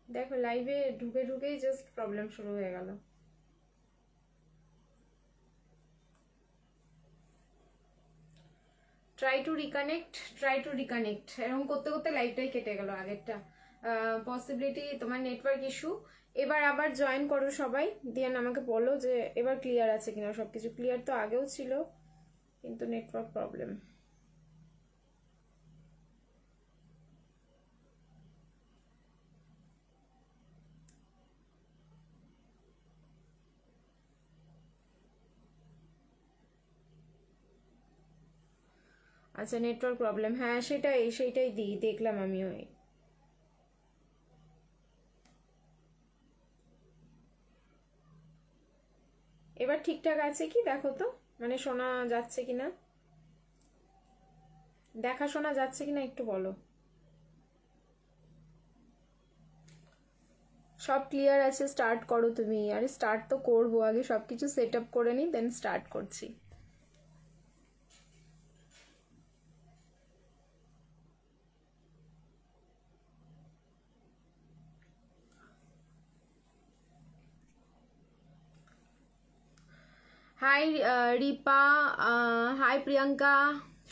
দেখো লাইভে ঢুকে ঢুকেই জাস্ট প্রবলেম শুরু হয়ে গেল। ট্রাই টু রিকানেক্ট এরকম করতে করতে লাইভটাই কেটে গেল আগেরটা। পসিবিলিটি তোমার নেটওয়ার্ক ইস্যু। এবার আবার জয়েন করো সবাই, দিয়ে আমাকে বলো যে এবার ক্লিয়ার আছে কিনা। সবকিছু ক্লিয়ার তো আগেও ছিল, কিন্তু নেটওয়ার্ক প্রবলেম। আচ্ছা, নেটওয়ার্ক প্রবলেম, হ্যাঁ সেইটাই দিই, দেখলাম আমি। ওই এবার ঠিকঠাক আছে কি দেখো তো, মানে শোনা যাচ্ছে কিনা, শোনা যাচ্ছে কিনা একটু বলো। সব ক্লিয়ার আছে, স্টার্ট করো তুমি। আরে স্টার্ট তো করবো, আগে সবকিছু সেট আপ করে নিই, দেন স্টার্ট করছি। হাই রিপা, হাই প্রিয়াঙ্কা,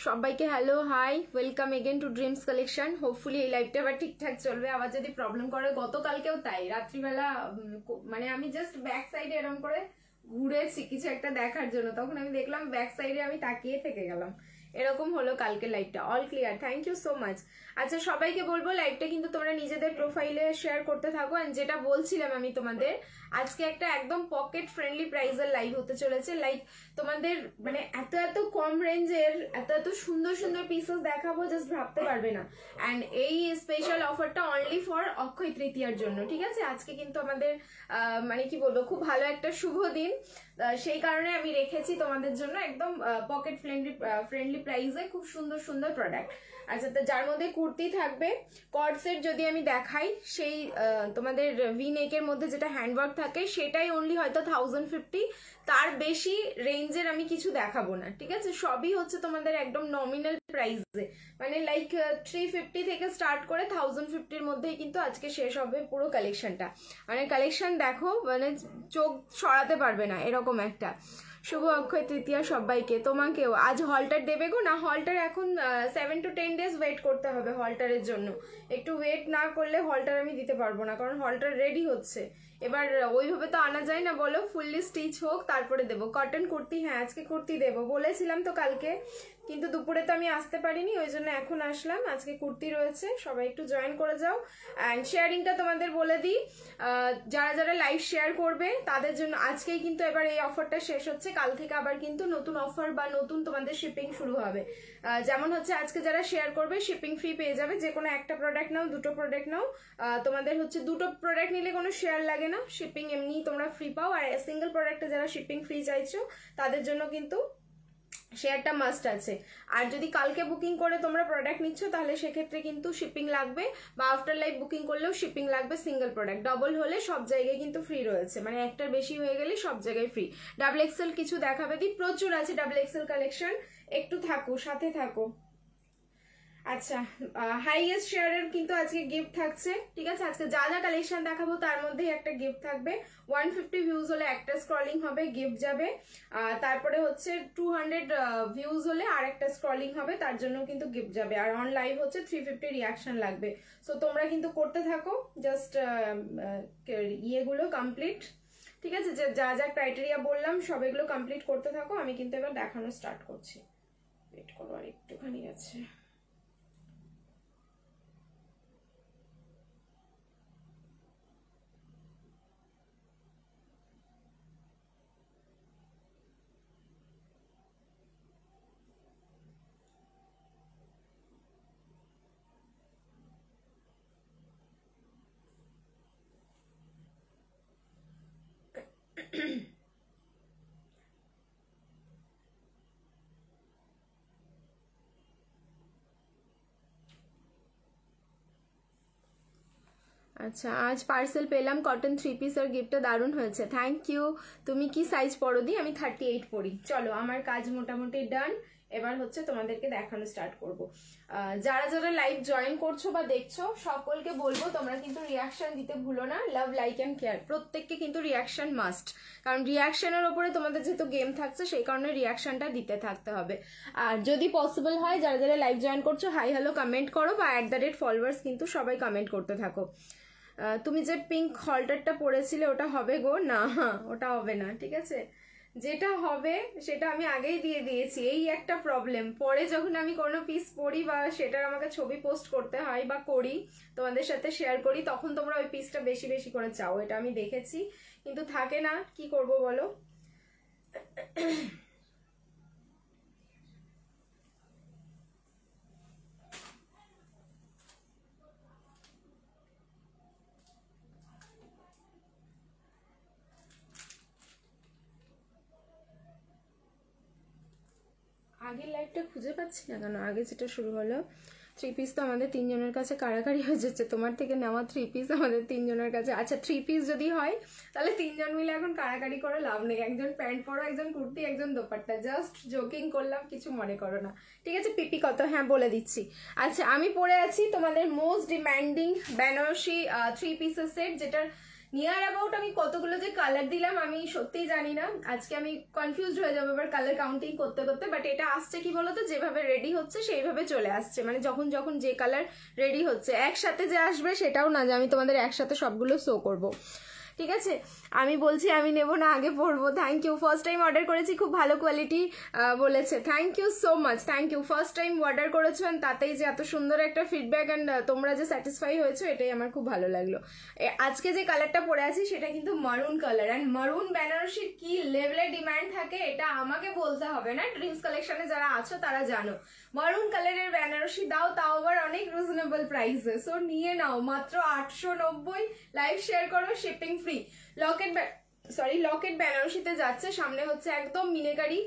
সবাইকে hello, hi, welcome again to Dreams collection. Hopefully এই লাইভটা আবার ঠিকঠাক চলবে। আবার যদি প্রবলেম করে, গতকালকেও তাই রাত্রিবেলা, মানে আমি জাস্ট ব্যাক সাইডে এরকম করে ঘুরেছি কিছু একটা দেখার জন্য, তখন আমি দেখলাম ব্যাক সাইডে আমি তাকিয়ে থেকে গেলাম। এরকম হলো কালকে লাইভটা। All clear, thank you so much. আচ্ছা, সবাইকে বলবো লাইভটা কিন্তু তোমরা নিজেদের প্রোফাইলে শেয়ার করতে থাকো। অ্যান্ড যেটা বলছিলাম আমি তোমাদের, আজকে একটা একদম পকেট ফ্রেন্ডলি প্রাইসের লাইভ হতে চলেছে। লাইক তোমাদের মানে এত এত কম রেঞ্জের এত এত সুন্দর সুন্দর পিসেস দেখাবো, জাস্ট ভাবতে পারবে না। অ্যান্ড এই স্পেশাল অফারটা অনলি ফর অক্ষয় তৃতীয়ার জন্য, ঠিক আছে? আজকে কিন্তু আমাদের মানে কি বলবো, খুব ভালো একটা শুভ দিন, সেই কারণে আমি রেখেছি তোমাদের জন্য একদম পকেট ফ্রেন্ডলি প্রাইসে খুব সুন্দর সুন্দর প্রোডাক্ট। আচ্ছা, তো যার মধ্যে কুর্তি থাকবে, কর্ডসেট যদি আমি দেখাই, সেই তোমাদের ভি নেকের মধ্যে যেটা হ্যান্ডওয়ার্ক থাকে সেটাই অনলি হয়তো 1050, তার বেশি রেঞ্জের আমি কিছু দেখাবো না, ঠিক আছে? সবই হচ্ছে তোমাদের একদম নমিনাল প্রাইসে, মানে লাইক 350 থেকে স্টার্ট করে 1050-র মধ্যেই কিন্তু আজকে শেষ হবে পুরো কালেকশনটা। মানে কালেকশন দেখো, মানে চোখ সরাতে পারবে না এরকম একটা। শুভ অক্ষয় তৃতীয়া সবাইকে, তোমাকেও। আজ হলটার দেবে গো? না, হলটার এখন 7 to 10 days ওয়েট করতে হবে হলটারের জন্য। একটু ওয়েট না করলে হলটার আমি দিতে পারবো না, কারণ হলটার রেডি হচ্ছে। এবার ওইভাবে তো আনা যায় না, বলো, ফুললি স্টিচ হোক তারপরে দেবো। কটন কুর্তি, হ্যাঁ আজকে কুর্তি দেবো বলেছিলাম তো কালকে, কিন্তু দুপুরে তো আমি আসতে পারিনি, ওই জন্য এখন আসলাম। আজকে কুর্তি রয়েছে, সবাই একটু জয়েন করে যাও। অ্যান্ড শেয়ারিংটা তোমাদের বলে দিই, যারা যারা লাইভ শেয়ার করবে তাদের জন্য আজকেই কিন্তু এবার এই অফারটা শেষ হচ্ছে। কাল থেকে আবার কিন্তু নতুন অফার বা নতুন তোমাদের শিপিং শুরু হবে। যেমন হচ্ছে আজকে যারা শেয়ার করবে শিপিং ফ্রি পেয়ে যাবে। যে কোনো একটা প্রোডাক্ট নাও, দুটো প্রোডাক্ট নাও, তোমাদের হচ্ছে দুটো প্রোডাক্ট নিলে কোনো শেয়ার লাগে না, শিপিং এমনি তোমরা ফ্রি পাও। আর সিঙ্গেল প্রোডাক্টে যারা শিপিং ফ্রি চাইছো তাদের জন্য কিন্তু শেয়ারটা মাস্ট আছে। আর যদি কালকে বুকিং করে তোমরা প্রোডাক্ট নিচ্ছ, তাহলে সেক্ষেত্রে কিন্তু শিপিং লাগবে, বা আফটার লাইভ বুকিং করলেও শিপিং লাগবে। সিঙ্গেল প্রোডাক্ট ডবল হলে সব জায়গায় কিন্তু ফ্রি রয়েছে, মানে একটার বেশি হয়ে গেলে সব জায়গায় ফ্রি। ডাবল এক্সেল কিছু দেখাবে দি, প্রচুর আছে ডাবল এক্সেল কালেকশন, একটু থাকো, সাথে থাকো। আচ্ছা, হাইয়েস্ট শেয়ারের কিন্তু আজকে গিফট থাকছে, ঠিক আছে? আজকে যা যা কালেকশন দেখাবো তার মধ্যেই একটা গিফট থাকবে। 150 ভিউজ হলে একটা স্ক্রলিং হবে, গিফট যাবে। তারপরে হচ্ছে 200 ভিউজ হলে আর একটা স্ক্রলিং হবে, তার জন্য কিন্তু গিফট যাবে। আর অন লাইভ হচ্ছে 350 রিয়াকশন লাগবে। সো তোমরা কিন্তু করতে থাকো, জাস্ট ইয়েগুলো কমপ্লিট, ঠিক আছে? যে যা যা ক্রাইটেরিয়া বললাম সব এগুলো কমপ্লিট করতে থাকো। আমি কিন্তু এবার দেখানো স্টার্ট করছি, ওয়েট করো, আর একটুখানি আছে। আচ্ছা, আজ পার্সেল পেলাম কটন 3 পিস, আর গিফটটা দারুণ হয়েছে, থ্যাংক ইউ। তুমি কি সাইজ পরো দি? আমি 38 পরি। চলো, আমার কাজ মোটামুটি ডান। এবার হচ্ছে তোমাদেরকে দেখানো স্টার্ট করব। যারা যারা লাইভ জয়েন করছো বা দেখছো সকলকে বলবো তোমরা কিন্তু রিয়াকশন দিতে ভুলো না। লাভ, লাইক অ্যান্ড কেয়ার, প্রত্যেককে কিন্তু রিয়াকশন মাস্ট, কারণ রিয়াকশনের ওপরে তোমাদের যেহেতু গেম থাকছে সেই কারণে রিয়াকশনটা দিতে থাকতে হবে। আর যদি পসিবল হয় যারা যারা লাইভ জয়েন করছো হাই হ্যালো কমেন্ট করো, বা @ফলোয়ার্স কিন্তু সবাই কমেন্ট করতে থাকো। তুমি যে পিঙ্ক হল্টারটা পরেছিলে ওটা হবে গো? না, ওটা হবে না, ঠিক আছে? যেটা হবে সেটা আমি আগেই দিয়ে দিয়েছি। এই একটা প্রবলেম, পরে যখন আমি কোনো পিস পরি বা সেটার আমাকে ছবি পোস্ট করতে হয় বা করি, তোমাদের সাথে শেয়ার করি, তখন তোমরা ওই পিসটা বেশি বেশি করে চাও। এটা আমি দেখেছি, কিন্তু থাকে না, কি করব বলো? আগের লাইভটা খুঁজে পাচ্ছি না কেন, আগে যেটা শুরু হলো। 3 পিস তো আমাদের 3 জনের কাছে কারাকারি হয়ে যাচ্ছে, তোমার থেকে নেওয়া 3 পিস আমাদের 3 জনের কাছে। আচ্ছা 3 পিস যদি হয় তাহলে 3 জন মিলে এখন কারাকারি করে লাভ নেই, একজন প্যান্ট পরো, একজন কুর্তি, একজন দোপাট্টা। জাস্ট জোকিং করলাম, কিছু মনে করো না, ঠিক আছে? পিপি কত, হ্যাঁ বলে দিচ্ছি। আচ্ছা আমি পরে আছি তোমাদের মোস্ট ডিমান্ডিং বেনারসি 3 পিসের সেট, যেটার নিয়ার অ্যাবাউট আমি কতগুলো যে কালার দিলাম আমি সত্যিই জানি না। আজকে আমি কনফিউজড হয়ে যাবো এবার কালার কাউন্টিং করতে করতে। বাট এটা আসছে কি বলতো, যেভাবে রেডি হচ্ছে সেইভাবে চলে আসছে, মানে যখন যখন যে কালার রেডি হচ্ছে, একসাথে যে আসবে সেটাও না যে আমি তোমাদের একসাথে সবগুলো শো করবো, ঠিক আছে? আমি বলছি আমি নেব না, আগে পড়বো। Thank you, first time order করেছি, খুব ভালো কোয়ালিটি বলেছে। Thank you so much, thank you. First time order করেছো অ্যান্ড তাতেই যে এত সুন্দর একটা ফিডব্যাক অ্যান্ড তোমরা যে স্যাটিসফাই হয়েছো, এটাই আমার খুব ভালো লাগলো। আজকে যে কালারটা পরে আছি সেটা কিন্তু মারুন কালার, অ্যান্ড মারুন বেনারসির কি লেভেলে ডিমান্ড থাকে এটা আমাকে বলতে হবে না, ড্রিমস কালেকশনে যারা আছো তারা জানো। মারুন কালারের বেনারসি দাও, তাও আবার অনেক রিজনেবল প্রাইসে। সো নিয়ে নাও, মাত্র 890। লাইভ শেয়ার করো, শিপিং ফ্রি। লকেট বেনারসিতে যাচ্ছে, সামনে হচ্ছে একদম মিনেকারি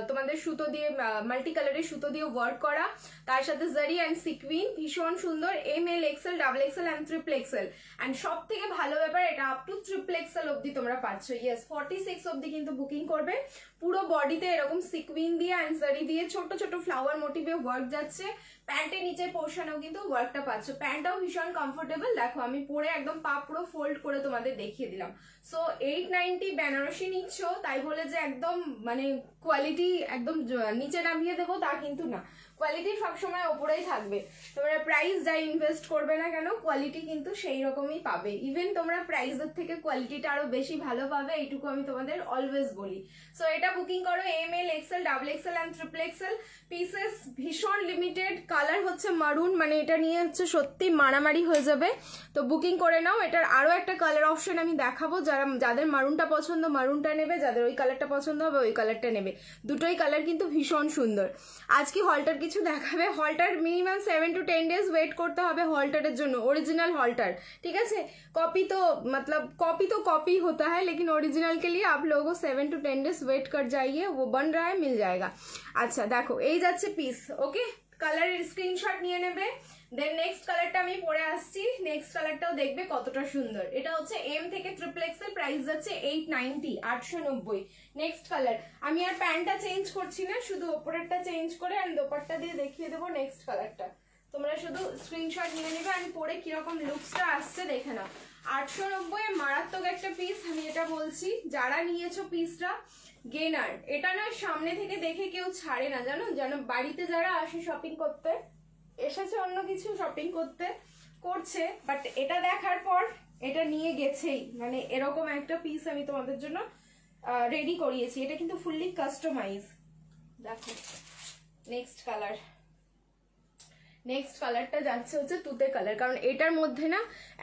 তোমাদের সুতো দিয়ে, মাল্টি কালারের সুতো দিয়ে ওয়ার্ক করা, তার সাথে জারি অ্যান্ড সিকুইন, ভীষণ সুন্দর। ML, XL, XXL and XXL। And সব থেকে ভালো ব্যাপার, এটা আপ টু XXL অব্দি তোমরা পাচ্ছ। ইয়েস, 46 অব্দি কিন্তু বুকিং করবে। পুরো বডিতে এরকম সিকুইন দিয়ে অ্যান্ড জারি দিয়ে ছোট ছোট ফ্লাওয়ার মোটিভে ওয়ার্ক যাচ্ছে। প্যান্টের নিচের পোর্শনেও কিন্তু ওয়ার্কটা পাচ্ছ। প্যান্টটাও ভীষণ কমফোর্টেবল, দেখো আমি পরে একদম পা পুরো ফোল্ড করে তোমাদের দেখিয়ে দিলাম। সো 890 বেনারসি নিচ্ছ তাই বলে যে একদম মানে কোয়ালিটি একদম নিচে নামিয়ে দেবো তা কিন্তু না, কোয়ালিটি সবসময় ওপরেই থাকবে। তোমরা প্রাইস যাই ইনভেস্ট করবে না কেন, কোয়ালিটি কিন্তু সেই রকমই পাবে। ইভেন তোমরা প্রাইসের থেকে কোয়ালিটিটা আরো বেশি ভালো পাবে, এইটুকু আমি তোমাদের অলওয়েজ বলি। সো এটা বুকিং করো, ML, XL, XXL and XXL। Pieces ভীষণ লিমিটেড, কালার হচ্ছে মারুন, মানে এটা নিয়ে হচ্ছে সত্যি মারামারি হয়ে যাবে। তো বুকিং করে নাও। এটার আরো একটা কালার অপশন আমি দেখাবো, যাদের মারুনটা পছন্দ মারুনটা নেবে, যাদের ওই কালারটা পছন্দ হবে ওই কালারটা নেবে। দুটোই কালার কিন্তু ভীষণ সুন্দর। আজকে হলটার কিছু দেখাবে, হলটার মিনিমাম 7 to 10 days ওয়েট করতে হবে হলটারের জন্য, ओरिजिनल हॉल्टर, ठीक है? कॉपी तो मतलब कॉपी होता है, लेकिन ओरिजिनल के लिए आप लोगों को 7 to 10 days वेट कर जाइए, वो बन रहा है, मिल जाएगा। अच्छा देखो এই যাচ্ছে পিস, ওকে? কালারের স্ক্রিনশট নিয়ে নেবে। দেন নেক্সট কালারটা আমি পরে আসছি, নেক্সট কালারটাও দেখবে কতটা সুন্দর। এটা হচ্ছে M থেকে XXL, প্রাইস যাচ্ছে 890, 890। নেক্সট কালার, আমি আর প্যান্টটা চেঞ্জ করছি না, শুধু ওপরেরটা চেঞ্জ করে আর দোপাট্টা দিয়ে দেখিয়ে দেবো নেক্সট কালারটা। তোমরা শুধু স্ক্রিনশট নিয়ে নেবে আর পরে কিরকম লুকসটা আসছে দেখে নাও। 890 মারাত্মক একটা পিস, আমি এটা বলছি। যারা নিয়েছো পিসটা গেনার, এটা না সামনে থেকে দেখে কেউ ছাড়ে না, জানো জানো? বাড়িতে যারা আসে শপিং করতে, এসেছে অন্য কিছু শপিং করছে, বাট এটা দেখার পর এটা নিয়ে গেছেই, মানে এরকম একটা পিস আমি তোমাদের জন্য রেডি করিয়েছি। এটা কিন্তু ফুললি কাস্টমাইজ। দেখো নেক্সট কালার, নেক্সট কালারটা যাচ্ছে হচ্ছে তুতে কালার, কারণ এটার মধ্যে না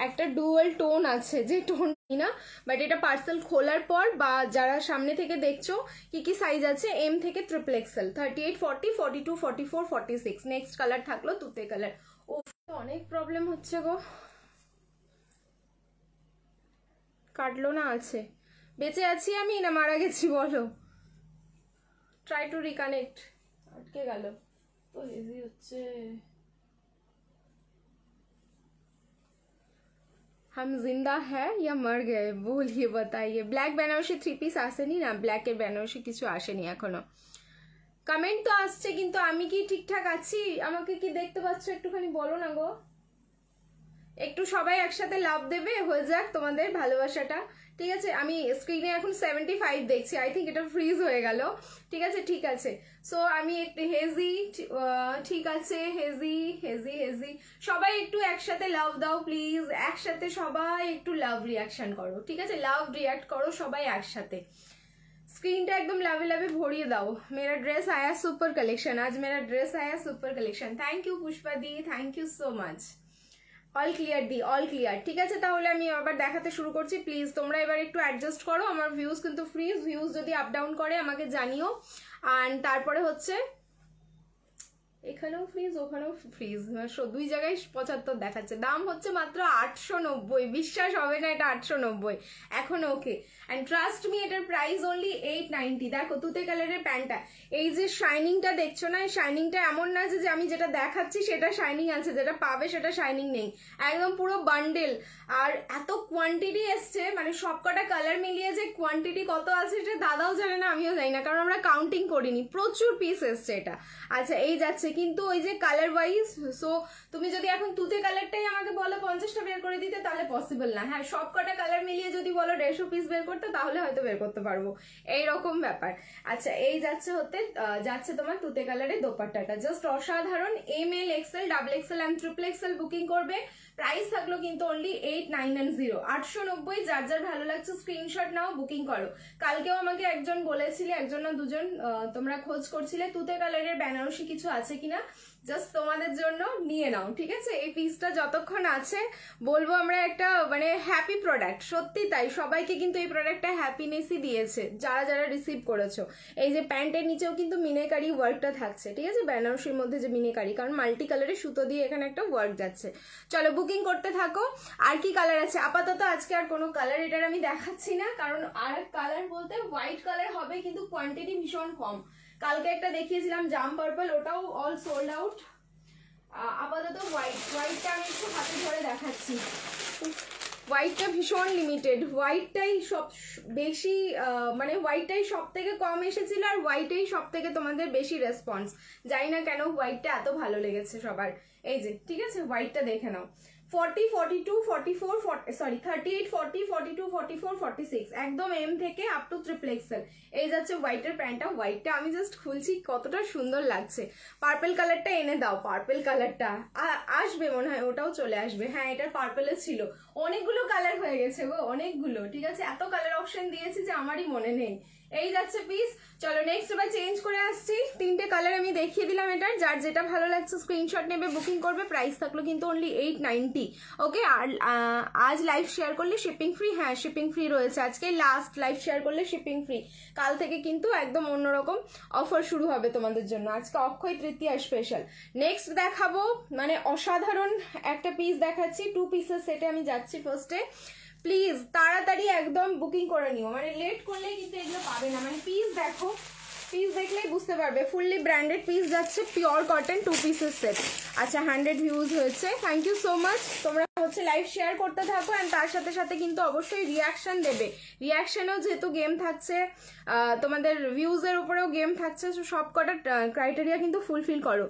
একটা ডুয়াল টোন আছে, যে টোন না, বাট এটা পার্সেল খোলার পর বা যারা সামনে থেকে দেখছো কি কি সাইজ আছে, M থেকে XXL, 38, 40, 42, 44, 46। নেক্সট কালার থাকলো তুতে কালার। ও অনেক প্রবলেম হচ্ছে গো, কাটলো না, আছে। বেঁচে আছি আমি না মারা গেছি বলো? ট্রাই টু রিকানেক্ট, আটকে গেল তো ইজি হচ্ছে। हम जिंदा है या मर गए बोलिए बताइए। ব্ল্যাক বেনারসি 3 পিস আসেনি না, ব্ল্যাকের বেনারসি কিছু আসেনি এখনো। কমেন্ট তো আসছে, কিন্তু আমি কি ঠিকঠাক আছি? আমাকে কি দেখতে পাচ্ছ একটুখানি বলো না গো। একটু সবাই একসাথে লাভ দেবে, হয়ে যাক তোমাদের ভালোবাসাটা। ঠিক আছে, আমি স্ক্রিনে এখন 75 দেখছি, আই থিঙ্ক এটা ফ্রিজ হয়ে গেল। ঠিক আছে ঠিক আছে, সো আমি একটু হেজি, ঠিক আছে হেজি হেজি হেজি, সবাই একটু একসাথে লাভ দাও প্লিজ, একসাথে সবাই একটু লাভ রিয়াকশন করো। ঠিক আছে, লাভ রিয়াক্ট করো সবাই একসাথে, स्क्रीन एकदम लावे लावे भरिए दाओ। मेरा ड्रेस आया सुपर कलेक्शन, आज मेरा ड्रेस आया super collection. Thank you Pushpa the, thank you so much. All clear the, all clear. ঠিক আছে, তাহলে আমি আবার দেখাতে শুরু করছি। প্লিজ তোমরা এবার একটু অ্যাডজাস্ট করো, আমার ভিউজ কিন্তু ফ্রিজ, ভিউজ যদি আপ ডাউন করে আমাকে জানিও। আর তারপরে হচ্ছে এখানেও ফ্রিজ ওখানেও ফ্রিজ, দুই জায়গায় 75 দেখাচ্ছে। দাম হচ্ছে মাত্র 890, বিশ্বাস হবে না এটা 890 এখন। ওকে, অ্যান্ড ট্রাস্ট মি এটার প্রাইস অনলি 890। দেখো তুতে কালারের প্যান্টটা, এই যে শাইনিংটা দেখছো না, এই শাইনিংটা এমন না যে আমি যেটা দেখাচ্ছি সেটা শাইনিং আছে, যেটা পাবে সেটা শাইনিং নেই, একদম পুরো বান্ডেল। আর এত কোয়ান্টিটি এসছে, মানে সবকটা কালার মিলিয়ে যে কোয়ান্টিটি কত আছে এটা দাদাও জানে না, আমিও জানি না, কারণ আমরা কাউন্টিং করিনি, প্রচুর পিস এসছে এটা। আচ্ছা, এই যাচ্ছে কিন্তু ওই যে কালার ওয়াইজ। সো তুমি যদি এখন তুতে কালারটাই আমাকে বলো 50টা বের করে দিতে, তাহলে পসিবল না। হ্যাঁ, সবকটা কালার মিলিয়ে যদি বলো 150 পিস বের করতে, তাহলে হয়তো বের করতে পারবো, এইরকম ব্যাপার। আচ্ছা, এই যাচ্ছে তোমার তুতে কালারের দোপাট্টাটা, জাস্ট অসাধারণ। ML XL double XL and triple XL booking করবে। প্রাইস থাকলো কিন্তু অনলি 890, 890। যার যার ভালো লাগছে স্ক্রিনশট নাও, বুকিং করো। কালকেও আমাকে একজন বলেছিলে, একজন না দুজন, তোমরা খোঁজ করছিলে তুতে কালারের বেনারসি কিছু আছে কিনা, জাস্ট তোমাদের জন্য নিয়ে নাও। ঠিক আছে, এই পিসটা যতক্ষণ আছে বলবো আমরা একটা মানে হ্যাপি প্রোডাক্ট, সত্যি তাই। সবাইকে কিন্তু এই প্রোডাক্টটা হ্যাপিনেসই দিয়েছে যারা যারা রিসিভ করেছো। এই যে প্যান্টের নিচেও কিন্তু মিনেকারি ওয়ার্কটা থাকছে, ঠিক আছে, বেনারসির মধ্যে যে মিনেকারি, কারণ মাল্টি কালারের সুতো দিয়ে এখানে একটা ওয়ার্ক যাচ্ছে। চলো বুকিং করতে থাকো। আর কি কালার আছে? আপাতত আজকে আর কোনো কালার এটার আমি দেখাচ্ছি না, কারণ আর কালার বলতে হোয়াইট কালার হবে, কিন্তু কোয়ান্টিটি ভীষণ কম। কালকে একটা দেখিয়েছিলাম জাম পার্পল, ওটাও অল সোল্ড আউট। আপাতত হোয়াইটটা আমি একটু হাতে ধরে দেখাচ্ছি। হোয়াইটটা ভীষণ লিমিটেড, হোয়াইটটাই সব বেশি, মানে হোয়াইটটাই সব থেকে কম এসেছিল, আর হোয়াইটেই সব থেকে তোমাদের বেশি রেসপন্স। জানি না কেন হোয়াইটটা এত ভালো লেগেছে সবার। এই যে ঠিক আছে, হোয়াইটটা দেখে নাও। 40, 42, 44, 38, 40, 42, 44, 46, একদম এম থেকে আপ টু ট্রিপল এক্সেল। এই যাচ্ছে হোয়াইটের প্যান্টটা। হোয়াইটটা আমি জাস্ট খুলছি, কতটা সুন্দর লাগছে। পার্পল কালারটা এনে দাও, পার্পল কালারটা আসবে মনে হয়, ওটাও চলে আসবে। হ্যাঁ, এটার পার্পলে ছিল, অনেকগুলো কালার হয়ে গেছে গো, অনেকগুলো। ঠিক আছে, এত কালার অপশন দিয়েছি যে আমারই মনে নেই। এই যাচ্ছে পিস। চলো নেক্সট এবার চেঞ্জ করে আসছি। 3টে কালার আমি দেখিয়ে দিলাম এটার, যার যেটা ভালো লাগছে স্ক্রিনশট নেবে, বুকিং করবে। প্রাইস থাকলো কিন্তু অনলি 890। ওকে, আর আজ লাইভ শেয়ার করলে শিপিং ফ্রি। হ্যাঁ, শিপিং ফ্রি রয়েছে, আজকে লাস্ট লাইভ শেয়ার করলে শিপিং ফ্রি। কাল থেকে কিন্তু একদম অন্যরকম অফার শুরু হবে তোমাদের জন্য, আজকে অক্ষয় তৃতীয়া স্পেশাল। নেক্সট দেখাবো মানে অসাধারণ একটা পিস দেখাচ্ছি, 2 পিসের সেটে আমি যাচ্ছি ফার্স্টে। প্লিজ তাড়াতাড়ি একদম বুকিং করে নিও, মানে লেট করলে কিন্তু এগুলো পাবে না। মানে পিস দেখো, পিস দেখলেই বুঝতে পারবে, ফুললি ব্র্যান্ডেড পিস যাচ্ছে, পিওর কটন 2 পিসের সেট। আচ্ছা, 100 ভিউজ হয়েছে, থ্যাংক ইউ সো মাচ। তোমরা হচ্ছে লাইভ শেয়ার করতে থাকো, অ্যান্ড তার সাথে সাথে কিন্তু অবশ্যই রিয়াকশন দেবে। রিয়াকশনেও যেহেতু গেম থাকছে, তোমাদের ভিউজের উপরেও গেম থাকছে, সব কটা ক্রাইটেরিয়া কিন্তু ফুলফিল করো।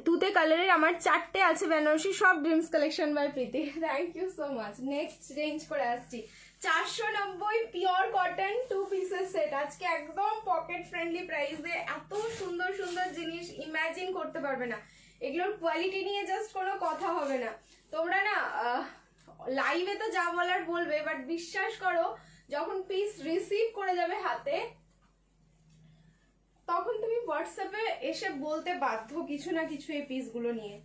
তুতে কালারের আমার 4টে আছে বেনারসি, সব dreams collection by Priti. Thank you so much. Next change করে আসছি, 490 পিওর কটন 2 পিসের সেট। আজকে একদম পকেট ফ্রেন্ডলি প্রাইসে এত সুন্দর সুন্দর জিনিস ইমাজিন করতে পারবে না। এগুলোর কোয়ালিটি নিয়ে জাস্ট কোনো কথা হবে না। তোমরা না লাইভে তো যা বলার বলবে, বাট বিশ্বাস করো যখন পিস রিসিভ করে যাবে হাতে, তখন তুমি হোয়াটসঅ্যাপে এসে বলতে বাধ্য কিছু না কিছু এই পিসগুলো নিয়ে।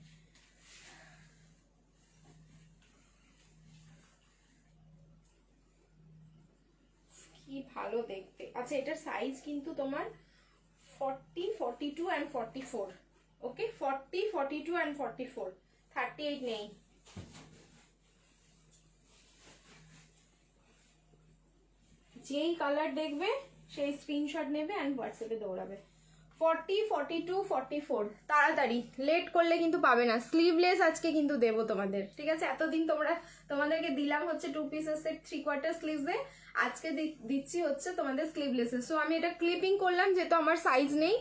কি ভালো দেখতে। আচ্ছা, এটার সাইজ কিন্তু তোমার 40, 42 and 44। ওকে, 40, 42 and 44, 38 নেই। যেই কালার দেখবে সেই স্ক্রিনশট নেবে অ্যান্ড হোয়াটসঅ্যাপে দৌড়াবে। 40, 42, 44, তাড়াতাড়ি, লেট করলে কিন্তু পাবে না। স্লিভলেস আজকে কিন্তু দেবো তোমাদের, ঠিক আছে। এতদিন তোমাদেরকে দিলাম হচ্ছে 2 পিসের সেট 3/4 স্লিভসে, আজকে দিচ্ছি হচ্ছে তোমাদের স্লিভলেসে। সো আমি এটা ক্লিপিং করলাম যেহেতু আমার সাইজ নেই।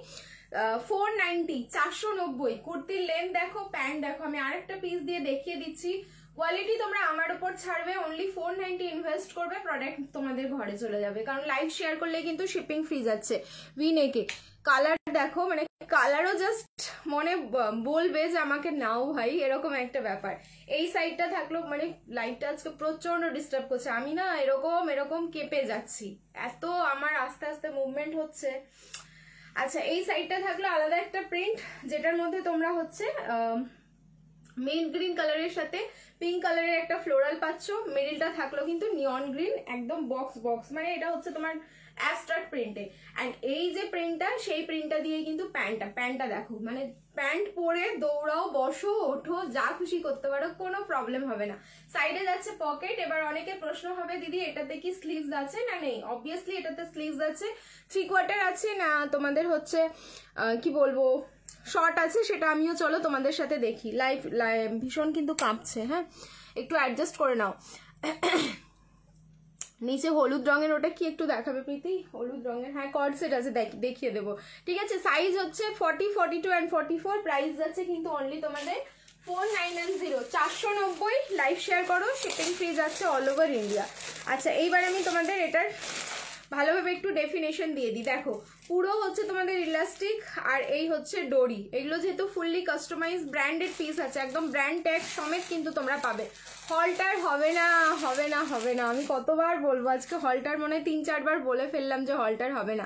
490 490 কুর্তির লেন্থ দেখো, প্যান্ট দেখো। আমি আরেকটা পিস দিয়ে দেখিয়ে দিচ্ছি। কোয়ালিটি তোমরা আমার উপর ছাড়বে, অনলি 490 ইনভেস্ট করবে, প্রোডাক্ট তোমাদের ঘরে চলে যাবে। কারণ লাইভ শেয়ার করলে কিন্তু শিপিং ফ্রি যাচ্ছে। ভি নেকে কালার দেখো, মানে কালারও জাস্ট মনে বলবে যে আমাকে নাও ভাই, এরকম একটা ব্যাপার। এই সাইডটা থাকলো, মানে লাইভটা আজকে প্রচন্ড ডিস্টার্ব করছে, আমি না এরকম কেঁপে যাচ্ছি, এত আমার আস্তে আস্তে মুভমেন্ট হচ্ছে। আচ্ছা, এই সাইডটা থাকলো আলাদা একটা প্রিন্ট, যেটার মধ্যে তোমরা হচ্ছে মেইন গ্রিন কালারের সাথে পিঙ্ক কালারের একটা ফ্লোরাল পাচ্ছ। মিডিলটা থাকলো কিন্তু নিয়ন গ্রিন, একদম বক্স বক্স, মানে এটা হচ্ছে তোমার অ্যাবস্ট্রাক্ট প্রিন্টে। অ্যান্ড এই যে প্রিন্টটা, সেই প্রিন্টটা দিয়ে কিন্তু প্যান্টটা দেখো, মানে প্যান্ট পরে দৌড়াও, বসো, ওঠো, যা খুশি করতে পারো, কোনো প্রবলেম হবে না। সাইডে যাচ্ছে পকেট। এবার অনেকের প্রশ্ন হবে, দিদি এটাতে কি স্লিভস আছে না নেই? অবভিয়াসলি এটাতে স্লিভস আছে, 3/4 আছে না, তোমাদের হচ্ছে কি বলবো শর্ট আছে, সেটা আমিও চলো তোমাদের সাথে দেখি। লাইভ ভীষণ কিন্তু কাঁপছে, হ্যাঁ একটু অ্যাডজাস্ট করে নাও। নিচে হলুদ রঙের, ওটা কি একটু দেখাবে প্রীতি? হলুদ রঙের, হ্যাঁ কর্ড সেট আছে, দেখিয়ে দেবো। ঠিক আছে, সাইজ হচ্ছে 40, 42 অ্যান্ড 44। প্রাইস যাচ্ছে কিন্তু অনলি তোমাদের 4990, 490। লাইভ শেয়ার করো, শিপিং ফ্রি যাচ্ছে অল ওভার ইন্ডিয়া। আচ্ছা, এইবার আমি তোমাদের এটার ভালোভাবে একটু ডেফিনেশন দিয়ে দিই। দেখো, পুরো হচ্ছে তোমাদের ইলাস্টিক, আর এই হচ্ছে ডোরি। এগুলো যেহেতু ফুললি কাস্টমাইজ ব্র্যান্ডেড পিস আছে, একদম ব্র্যান্ড ট্যাগ সমেত কিন্তু তোমরা পাবে। হলটার হবে না, হবে না, হবে না, আমি কতবার বলবো, আজকে হলটার মনে হয় 3-4 বার বলে ফেললাম যে হলটার হবে না।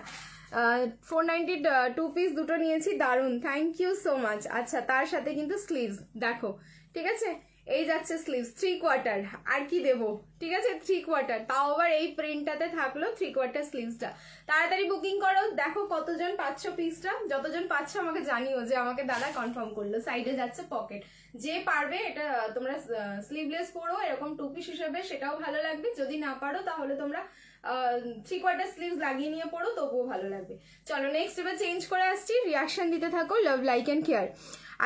490 2 পিস দুটো নিয়েছি, দারুন, থ্যাংক ইউ সো মাচ। আচ্ছা, তার সাথে কিন্তু স্লিভস দেখো, ঠিক আছে, এই যাচ্ছে স্লিভস 3/4। আর কি দেবো, ঠিক আছে, 3/4, তাও আবার এই প্রিন্টটাতে থাকলো 3/4 স্লিভসটা। তাড়াতাড়ি বুকিং করো। দেখো কতজন পাচ্ছ পিসটা, যতজন পাচ্ছ আমাকে জানিও যে আমাকে দাদা কনফার্ম করলো। সাইডে যাচ্ছে পকেট, যে পারবে এটা তোমরা স্লিভলেস পরো এরকম 2 পিস হিসেবে, সেটাও ভালো লাগবে। যদি না পারো তাহলে তোমরা 3/4 স্লিভস লাগিয়ে নিয়ে পড়ো, তবুও ভালো লাগবে। চলো নেক্সট এবার চেঞ্জ করে আসছি, রিয়াকশন দিতে থাকো, লাভ লাইক অ্যান্ড কেয়ার।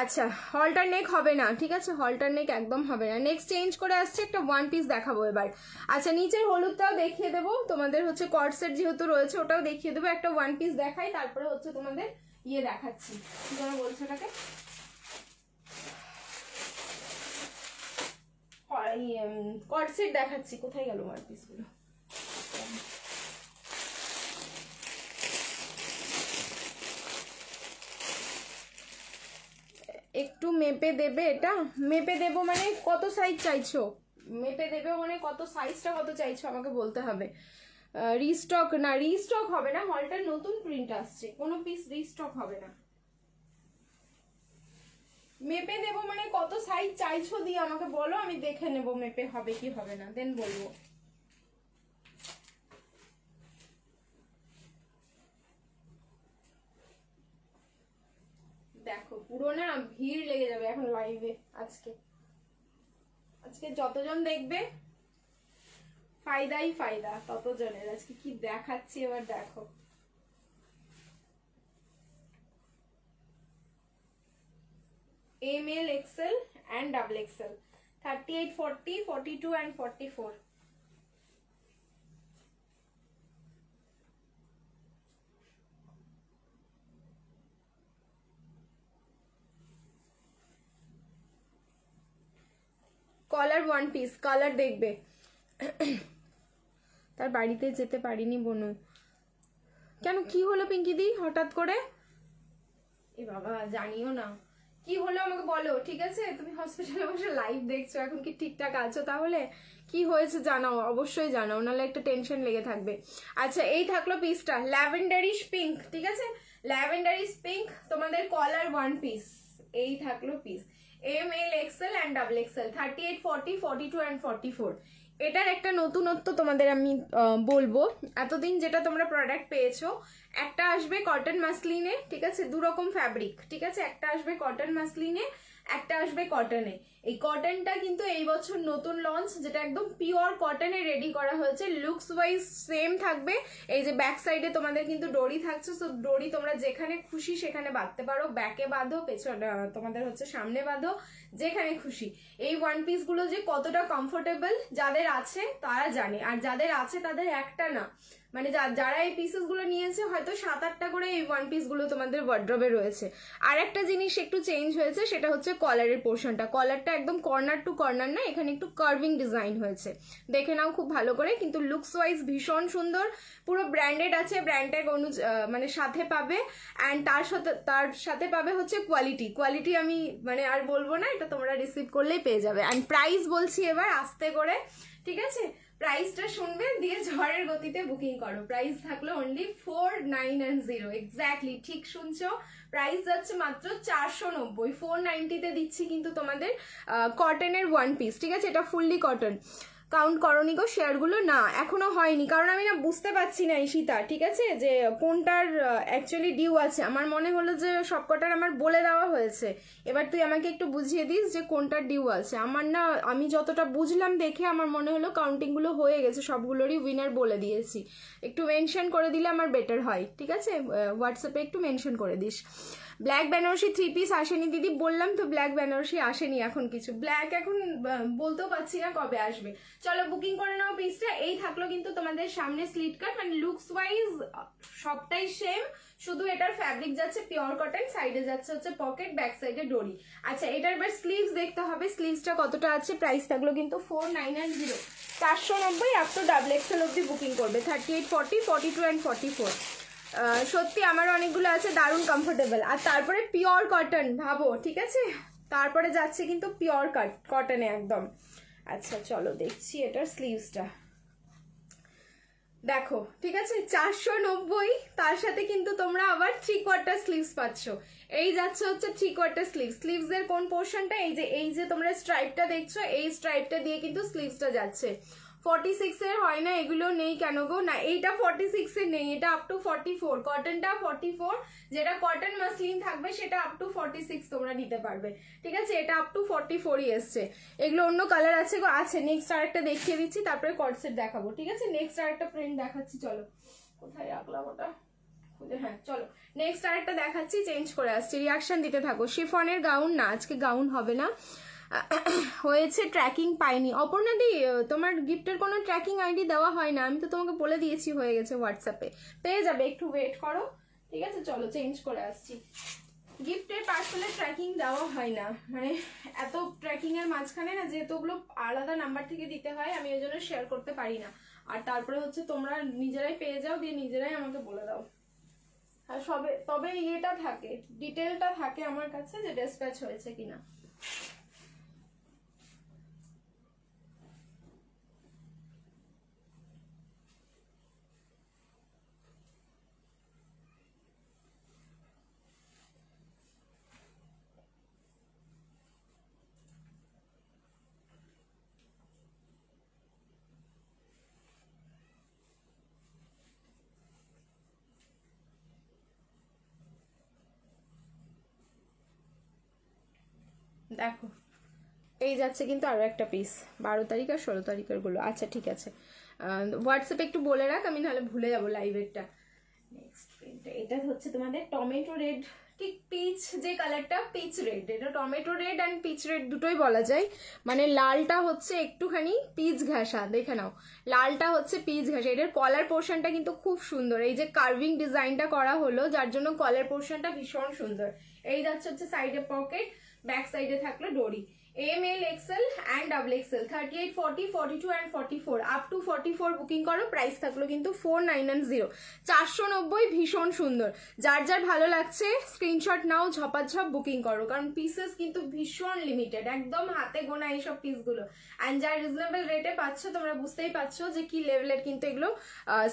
আচ্ছা, হলটার নেক হবে না, ঠিক আছে, হলটার নেক একদম হবে না। নেক্সট চেঞ্জ করে আসছে, একটা 1 পিস দেখাবো এবার। আচ্ছা, নিচের হলুদটাও দেখিয়ে দেবো তোমাদের, হচ্ছে কর্ড সেট যেহেতু রয়েছে ওটাও দেখিয়ে দেবো। একটা 1 পিস দেখাই, তারপরে হচ্ছে তোমাদের ইয়ে দেখাচ্ছি, কি যেন বলছো ওটাকে, কর্ড সেট দেখাচ্ছি। কোথায় গেল 1 পিসগুলো? একটু মেপে দেবে, এটা মেপে দেবো মানে কত সাইজ চাইছো, মেপে দেবে মানে কত সাইজটা কত চাইছো আমাকে বলতে হবে। রিস্টক না, রিস্টক হবে না, হলটার নতুন প্রিন্ট আসছে, কোনো পিস রিস্টক হবে না। মেপে দেবো মানে কত সাইজ চাইছো দিয়ে আমাকে বলো, আমি দেখে নেবো মেপে হবে কি হবে না, দেন বলবো। দেখো পুরো না ভিড় লেগে যাবে এখন লাইভে। আজকে যতজন দেখবে ফায়দাই ফায়দা ততজনের। আজকে কি দেখাচ্ছি এবার দেখো, ML, XL and XXL, 38, 40, 42 and 44। Collar 1 piece, colour দেখবে। তার বাড়িতে যেতে পারিনি বনু, কেন কি হলো পিঙ্কি দি হঠাৎ করে? এ বাবা, জানিও না কি হলো আমাকে বলো, ঠিক আছে? তুমি হসপিটালে বসে লাইভ দেখছো, এখন কি ঠিকঠাক আছো? তাহলে কি হয়েছে জানাও, অবশ্যই জানাও, নাহলে একটা টেনশন লেগে থাকবে। আচ্ছা, এই থাকলো পিসটা, ল্যাভেন্ডারিশ পিঙ্ক, ঠিক আছে, ল্যাভেন্ডারিশ পিঙ্ক, তোমাদের কলার 1 পিস। এই থাকলো piece, ML, XL and XXL, 38, 40, 42 and 44। এটার একটা নতুনত্ব তোমাদের আমি বলবো। এতদিন যেটা তোমরা প্রোডাক্ট পেয়েছো, একটা আসবে কটন মাসলিনে, ঠিক আছে, 2 রকম ফ্যাব্রিক, ঠিক আছে, একটা আসবে কটন মাসলিনে, একটা আসবে কটনে। এই কটনটা কিন্তু এই বছর নতুন লঞ্চ, যেটা একদম পিওর কটনে রেডি করা হয়েছে, লুকস ওয়াইজ সেম থাকবে। এই যে ব্যাক সাইডে তোমাদের কিন্তু ডোরি থাকছে, সো ডোরি তোমরা যেখানে খুশি সেখানে বাঁধতে পারো, ব্যাকে বাঁধো, পেছনে তোমাদের হচ্ছে সামনে বাঁধো, যেখানে খুশি। এই 1 পিস গুলো যে কতটা কমফোর্টেবল যাদের আছে তারা জানে, আর যাদের আছে তাদের একটা না মানে যারা এই পিসেসগুলো নিয়েছে হয়তো 7-8টা করে এই ওয়ান পিসগুলো তোমাদের ওয়ার্ড্রবে রয়েছে। আর একটা জিনিস একটু চেঞ্জ হয়েছে, সেটা হচ্ছে কলারের পোর্শনটা। কলারটা একদম কর্নার টু কর্নার না, এখানে একটু কার্ভিং ডিজাইন হয়েছে, দেখে নাও খুব ভালো করে। কিন্তু লুকস ওয়াইজ ভীষণ সুন্দর, পুরো ব্র্যান্ডেড আছে, ব্র্যান্ড ট্যাগ মানে সাথে পাবে। অ্যান্ড তার সাথে পাবে হচ্ছে কোয়ালিটি আমি মানে আর বলবো না, এটা তোমরা রিসিভ করলেই পেয়ে যাবে। অ্যান্ড প্রাইস বলছি এবার আস্তে করে, ঠিক আছে? প্রাইসটা শুনবে, দিয়ে ঝড়ের গতিতে বুকিং করো। প্রাইস থাকলো অনলি 4990, এক্স্যাক্টলি ঠিক শুনছো। প্রাইস যাচ্ছে মাত্র 490, 490-তে দিচ্ছি কিন্তু তোমাদের কটনের ওয়ান পিস, ঠিক আছে? এটা ফুললি কটন। কাউন্ট করনি গো শেয়ারগুলো? না এখনো হয়নি, কারণ আমি না বুঝতে পারছি না ঈশিতা, ঠিক আছে, যে কোনটার অ্যাকচুয়ালি ডিউ আছে। আমার মনে হলো যে সবকটার আমার বলে দেওয়া হয়েছে, এবার তুই আমাকে একটু বুঝিয়ে দিস যে কোনটার ডিউ আছে। আমার না, আমি যতটা বুঝলাম দেখে আমার মনে হলো কাউন্টিংগুলো হয়ে গেছে, সবগুলোরই উইনার বলে দিয়েছি। একটু মেনশন করে দিলে আমার বেটার হয়, ঠিক আছে? হোয়াটসঅ্যাপে একটু মেনশন করে দিস। ব্ল্যাক বেনারসি 3 পিস আসেনি দিদি, বললাম তো ব্ল্যাক বেনারসি আসেনি এখন কিছু। ব্ল্যাক এখন বলতেও পারছি না কবে আসবে। চলো বুকিং করে নাও পিসটা। এই থাকলো কিন্তু তোমাদের সামনে স্লিট কাট, মানে লুকস ওয়াইজ সবটাই সেম, শুধু এটার ফ্যাব্রিক যাচ্ছে পিওর কটন, সাইডে যাচ্ছে হচ্ছে পকেট, ব্যাক সাইডে ডোরি। আচ্ছা এটার এবার স্লিভস দেখতে হবে, স্লিভসটা কতটা আছে। প্রাইস থাকলো কিন্তু 4990, 490 আপ টু ডাবল এক্সেল অব্দি বুকিং করবে। 38, 40, 42 অ্যান্ড 44। সত্যি আমার অনেকগুলো আছে, দারুণ কমফোর্টেবল। আর তারপরে পিওর কটন ভাবো, ঠিক আছে? তারপরে যাচ্ছে কিন্তু পিওর কটনে একদম। আচ্ছা চলো দেখছি এটার স্লিভসটা, দেখো, ঠিক আছে? 490, তার সাথে কিন্তু তোমরা আবার 3/4 স্লিভস পাচ্ছ। এই যাচ্ছে হচ্ছে 3/4 স্লিভস। স্লিভস এর কোন পোর্শনটা? এই যে তোমরা স্ট্রাইপটা দেখছো, এই স্ট্রাইপটা দিয়ে কিন্তু স্লিভসটা যাচ্ছে। 46 এর হয় না, এগুলো নেই কেন গো? না এইটা 46 এর নেই, এটা আপ টু 44। কটনটা 44, যেটা কটন মাসলিন থাকবে সেটা আপ টু 46 তোমরা নিতে পারবে, ঠিক আছে? এটা আপ টু 44ই এসছে। এগুলো অন্য কালার আছে গো, আছে। নেক্সট আরেকটা দেখিয়ে দিচ্ছি, তারপরে কটসেট দেখাবো, ঠিক আছে? নেক্সট আরেকটা প্রিন্ট দেখাচ্ছি, চলো কোথায় রাখলাম ওটা, হ্যাঁ চলো নেক্সট আরেকটা দেখাচ্ছি, চেঞ্জ করে আসছি, রিয়াকশন দিতে থাকো। শিফনের গাউন না, আজকে গাউন হবে না, হয়েছে ট্র্যাকিং পাইনি। অপর্ণাদি তোমার গিফটের কোনো ট্র্যাকিং আইডি দেওয়া হয় না, আমি তো তোমাকে বলে দিয়েছি হয়ে গেছে, হোয়াটসঅ্যাপে পেয়ে যাবে, একটু ওয়েট করো, ঠিক আছে? চলো চেঞ্জ করে আসছি। গিফটের পার্সেলের ট্র্যাকিং দেওয়া হয় না, মানে এত ট্র্যাকিং এর মাঝখানে না, যেহেতু ওগুলো আলাদা নাম্বার থেকে দিতে হয়, আমি ওই জন্য শেয়ার করতে পারি না। আর তারপরে হচ্ছে তোমরা নিজেরাই পেয়ে যাও, দিয়ে নিজেরাই আমাকে বলে দাও। আর তবে ইয়েটা থাকে, ডিটেলটা থাকে আমার কাছে যে ডিসপ্যাচ হয়েছে কিনা। দেখো এই যাচ্ছে কিন্তু আরো একটা পিস, 12 তারিখ আর 16 তারিখের গুলো। আচ্ছা ঠিক আছে, হোয়াটসঅ্যাপে একটু বলে রাখ, আমি নাহলে ভুলে যাবো লাইভেরটা। নেক্সট প্রিন্ট, এটা হচ্ছে তোমাদের টমেটো রেড, ঠিক পিচ যে কালারটা, পিচ রেড। এটা tomato red and peach red দুটোই বলা যায়, মানে লালটা হচ্ছে একটুখানি পিচ ঘাসা, দেখে নাও, লালটা হচ্ছে পিচ ঘাসা। এটার কলার পোর্শনটা কিন্তু খুব সুন্দর, এই যে কার্ভিং ডিজাইনটা করা হলো, যার জন্য কলার পোর্শনটা ভীষণ সুন্দর। এই যাচ্ছে হচ্ছে সাইডে পকেট, ব্যাক সাইডে থাকলো ডোরি। ML, XL and double XL, 38, 40, 42 and 44, up to 44 booking করো। প্রাইস থাকলো কিন্তু 4990, 490, ভীষণ সুন্দর। যার যার ভালো লাগছে স্ক্রিনশট নাও, ঝপাঝপ বুকিং করো, কারণ পিসেস কিন্তু ভীষণ লিমিটেড, একদম হাতে গোনা এইসব পিসগুলো। অ্যান্ড যার রিজনেবল রেটে পাচ্ছ, তোমরা বুঝতেই পারছো যে কি লেভেলের কিন্তু এগুলো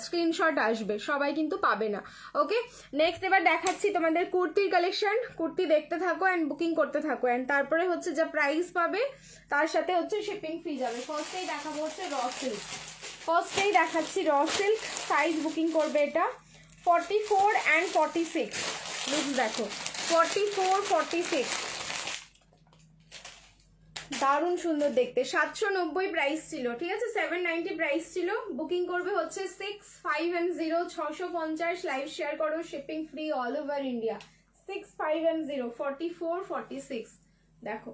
স্ক্রিনশট আসবে, সবাই কিন্তু পাবে না। ওকে নেক্সট এবার দেখাচ্ছি তোমাদের কুর্তির কালেকশন। কুর্তি দেখতে থাকো অ্যান্ড বুকিং করতে থাকো, অ্যান্ড তারপরে হচ্ছে যা প্রাইস পাবে তার সাথে হচ্ছে শিপিং ফ্রি যাবে। ফার্স্টেই দেখাবো হচ্ছে র সিল্ক, ফার্স্টেই দেখাচ্ছি র সিল্ক। সাইজ বুকিং করবে এটা 44 and 46, লুকস দেখো 44, 46, দারুণ সুন্দর দেখতে। 790 প্রাইস ছিল, ঠিক আছে? 790 প্রাইস ছিল। বুকিং করবে হচ্ছে 6510, 650, লাইভ শেয়ার করো, shipping free all over India. 6510, 44, 46, দেখো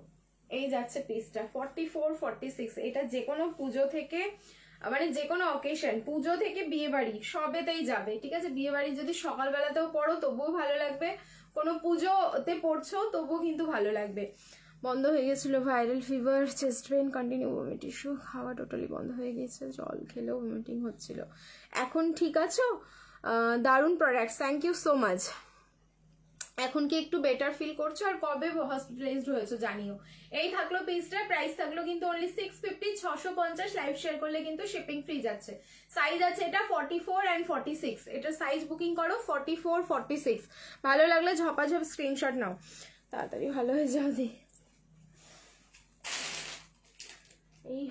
এই যাচ্ছে পিসটা 44, 46। এটা যে কোনো পুজো থেকে মানে যে কোনো অকেশন, পুজো থেকে বিয়ে বাড়ি সবেতেই যাবে, ঠিক আছে। বিয়ে বাড়ি যদি সকালবেলাতেও পড়ো তবুও ভালো লাগবে, কোনো পুজোতে পড়ছো তবুও কিন্তু ভালো লাগবে। বন্ধ হয়ে গেছিলো viral fever, chest pain, continue vomit issue, খাওয়া টোটালি বন্ধ হয়ে গেছে, জল খেলেও ভমিটিং হচ্ছিল। এখন ঠিক আছো? দারুণ product, thank you so much. এখন কি একটু বেটার ফিল করছো? আর কবে হসপিটালাইজড হয়েছো জানিও। এই থাকলো পিসটা, প্রাইস থাকলো কিন্তু অনলি 650, 650। লাইভ শেয়ার করলে কিন্তু শিপিং ফ্রি যাচ্ছে। সাইজ আছে এটা 44 and 46, এটা সাইজ বুকিং করো 44, 46। ভালো লাগলে ঝপাঝপ স্ক্রিনশট নাও, তাড়াতাড়ি ভালো হয়ে যাও দি। এই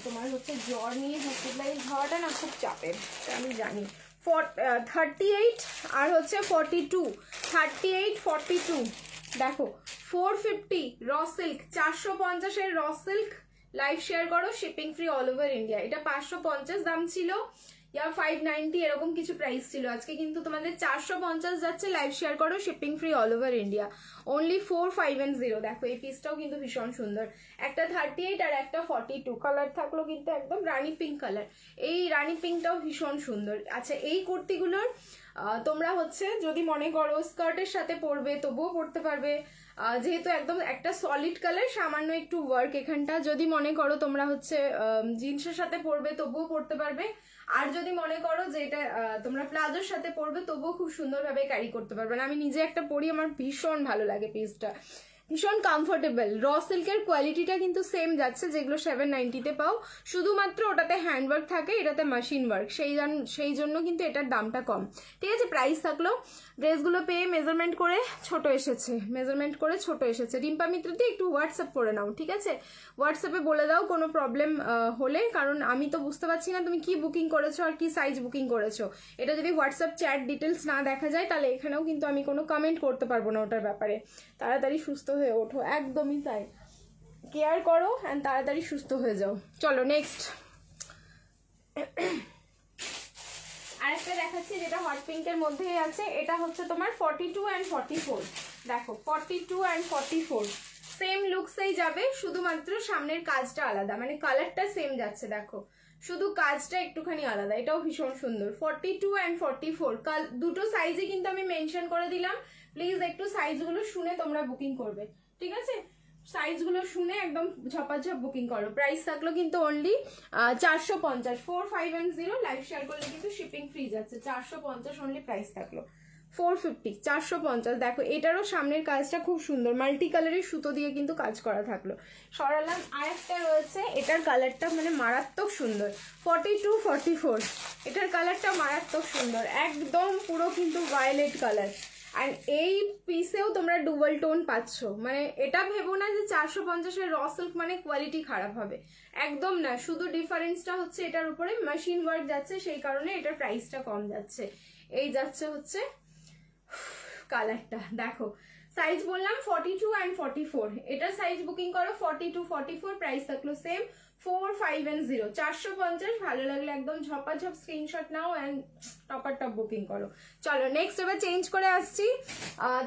তোমার হচ্ছে জ্বর নিয়ে হসপিটালাইজ হওয়াটা না খুব চাপের, আমি জানি। 38 আর হচ্ছে 42, 38, 42। দেখো 450 র সিল্ক, 450 র সিল্ক। লাইভ শেয়ার করো, shipping free all over India. এটা 550 দাম ছিল, ইয়া 590 এরকম কিছু প্রাইস ছিল। আজকে কিন্তু তোমাদের 450 যাচ্ছে। লাইভ শেয়ার করো, shipping free all over India, only 4510। দেখো এই পিসটাও কিন্তু ভীষণ সুন্দর, একটা 38 আর একটা 42। কালার থাকলো কিন্তু একদম রানী পিঙ্ক কালার, এই রানী পিঙ্কটাও ভীষণ সুন্দর। আচ্ছা এই কুর্তিগুলোর তোমরা হচ্ছে যদি মনে করো স্কার্টের সাথে পরবে তবুও পরতে পারবে, যেহেতু একদম একটা সলিড কালার, সামান্য একটু ওয়ার্ক এখানটা। যদি মনে করো তোমরা হচ্ছে জিন্সের সাথে পরবে তবুও পরতে পারবে, আর যদি মনে করো যে এটা তোমরা প্লাজোর সাথে পরবে তবুও খুব সুন্দরভাবে ক্যারি করতে পারবে। আমি নিজে একটা পরি, আমার ভীষণ ভালো লাগে পিসটা, ভীষণ কমফোর্টেবল। র সিল্কের কোয়ালিটিটা কিন্তু সেম যাচ্ছে যেগুলো 790-তে পাও, শুধুমাত্র ওটাতে হ্যান্ডওয়ার্ক থাকে, এটাতে মেশিন ওয়ার্ক, সেই জন্য কিন্তু এটার দামটা কম। ঠিক আছে, প্রাইস থাকলো। ড্রেসগুলো পেয়ে মেজারমেন্ট করে ছোট এসেছে, মেজারমেন্ট করে ছোট এসেছে। রিম্পা মিত্রতে একটু হোয়াটসঅ্যাপ করে নাও, ঠিক আছে। হোয়াটসঅ্যাপে বলে দাও কোনো প্রবলেম হলে, কারণ আমি তো বুঝতে পারছি না তুমি কি বুকিং করেছো আর কি সাইজ বুকিং করেছো। এটা যদি হোয়াটসঅ্যাপ চ্যাট ডিটেলস না দেখা যায় তাহলে এখানেও কিন্তু আমি কোনো কমেন্ট করতে পারবো না ওটার ব্যাপারে। তাড়াতাড়ি সুস্থ হয়ে ওঠো, একদমই তাই, কেয়ার করো অ্যান্ড তাড়াতাড়ি সুস্থ হয়ে যাও। চলো নেক্সট আরেকটা দেখাচ্ছি যেটা হট পিঙ্কের মধ্যেই আছে। এটা হচ্ছে তোমার 42 and 44। দেখো 42 and 44 সেম লুকসেই যাবে, শুধুমাত্র সামনের কাজটা আলাদা, মানে কালারটা সেম যাচ্ছে, দেখো শুধু কাজটা একটুখানি আলাদা। এটাও ভীষণ সুন্দর। 42 and 44 দুটো সাইজে কিন্তু আমি মেনশন করে দিলাম, প্লিজ একটু সাইজগুলো শুনে তোমরা বুকিং করবে, ঠিক আছে। সাইজগুলো শুনে একদম ঝপাঝপ বুকিং করো। প্রাইস থাকলো কিন্তু অনলি 450, 4510। লাইভ শেয়ার করলে কিন্তু শিপিং ফ্রি যাচ্ছে, 450 অনলি প্রাইস থাকলো। 450, 450। দেখো এটারও সামনের কাজটা খুব সুন্দর, মাল্টি কালারের সুতো দিয়ে কিন্তু কাজ করা থাকলো। সরালাম, আরেকটা রয়েছে, এটার কালারটা মানে মারাত্মক সুন্দর। 42, 44 এটার কালারটা মারাত্মক সুন্দর, একদম পুরো কিন্তু ভায়োলেট কালার। আর এই পিসেও তোমরা ডুবল টোন পাচ্ছ, মানে এটা ভেবো না যে 450-এর র সিল্ক মানে কোয়ালিটি খারাপ হবে, একদম না। শুধু ডিফারেন্সটা হচ্ছে এটার উপরে মেশিন ওয়ার্ক যাচ্ছে, সেই কারণে এটার প্রাইসটা কম যাচ্ছে। এই যাচ্ছে হচ্ছে কালারটা, দেখো সাইজ বললাম 42 and 44। এটার সাইজ বুকিং করো 42, 44। প্রাইস থাকলো সেম 4510, 450। ভালো লাগলে একদম ঝপাঝপ স্ক্রিনশট নাও অ্যান্ড টপার টপ বুকিং করো। চলো নেক্সট এবার চেঞ্জ করে আসছি,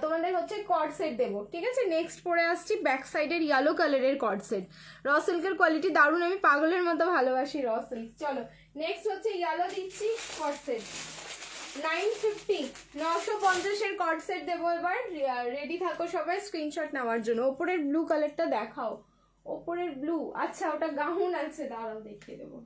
তোমাদের হচ্ছে কর্ড সেট দেবো, ঠিক আছে। নেক্সট পরে আসছি ব্যাক সাইডের ইয়েলো কালারের কর্ড সেট। র সিল্কের কোয়ালিটি দারুণ, আমি পাগলের মতো ভালোবাসি র সিল্ক। চলো নেক্সট হচ্ছে ইয়েলো দিচ্ছি কর্ড সেট, 950, 950-এর কর্ড সেট দেবো এবার। রেডি থাকো সবাই স্ক্রিনশট নেওয়ার জন্য। ওপরের ব্লু কালারটা দেখাও, ওপরের ব্লু, আচ্ছা ওটা গাউন আছে, দাঁড়াও দেখিয়ে দেবো।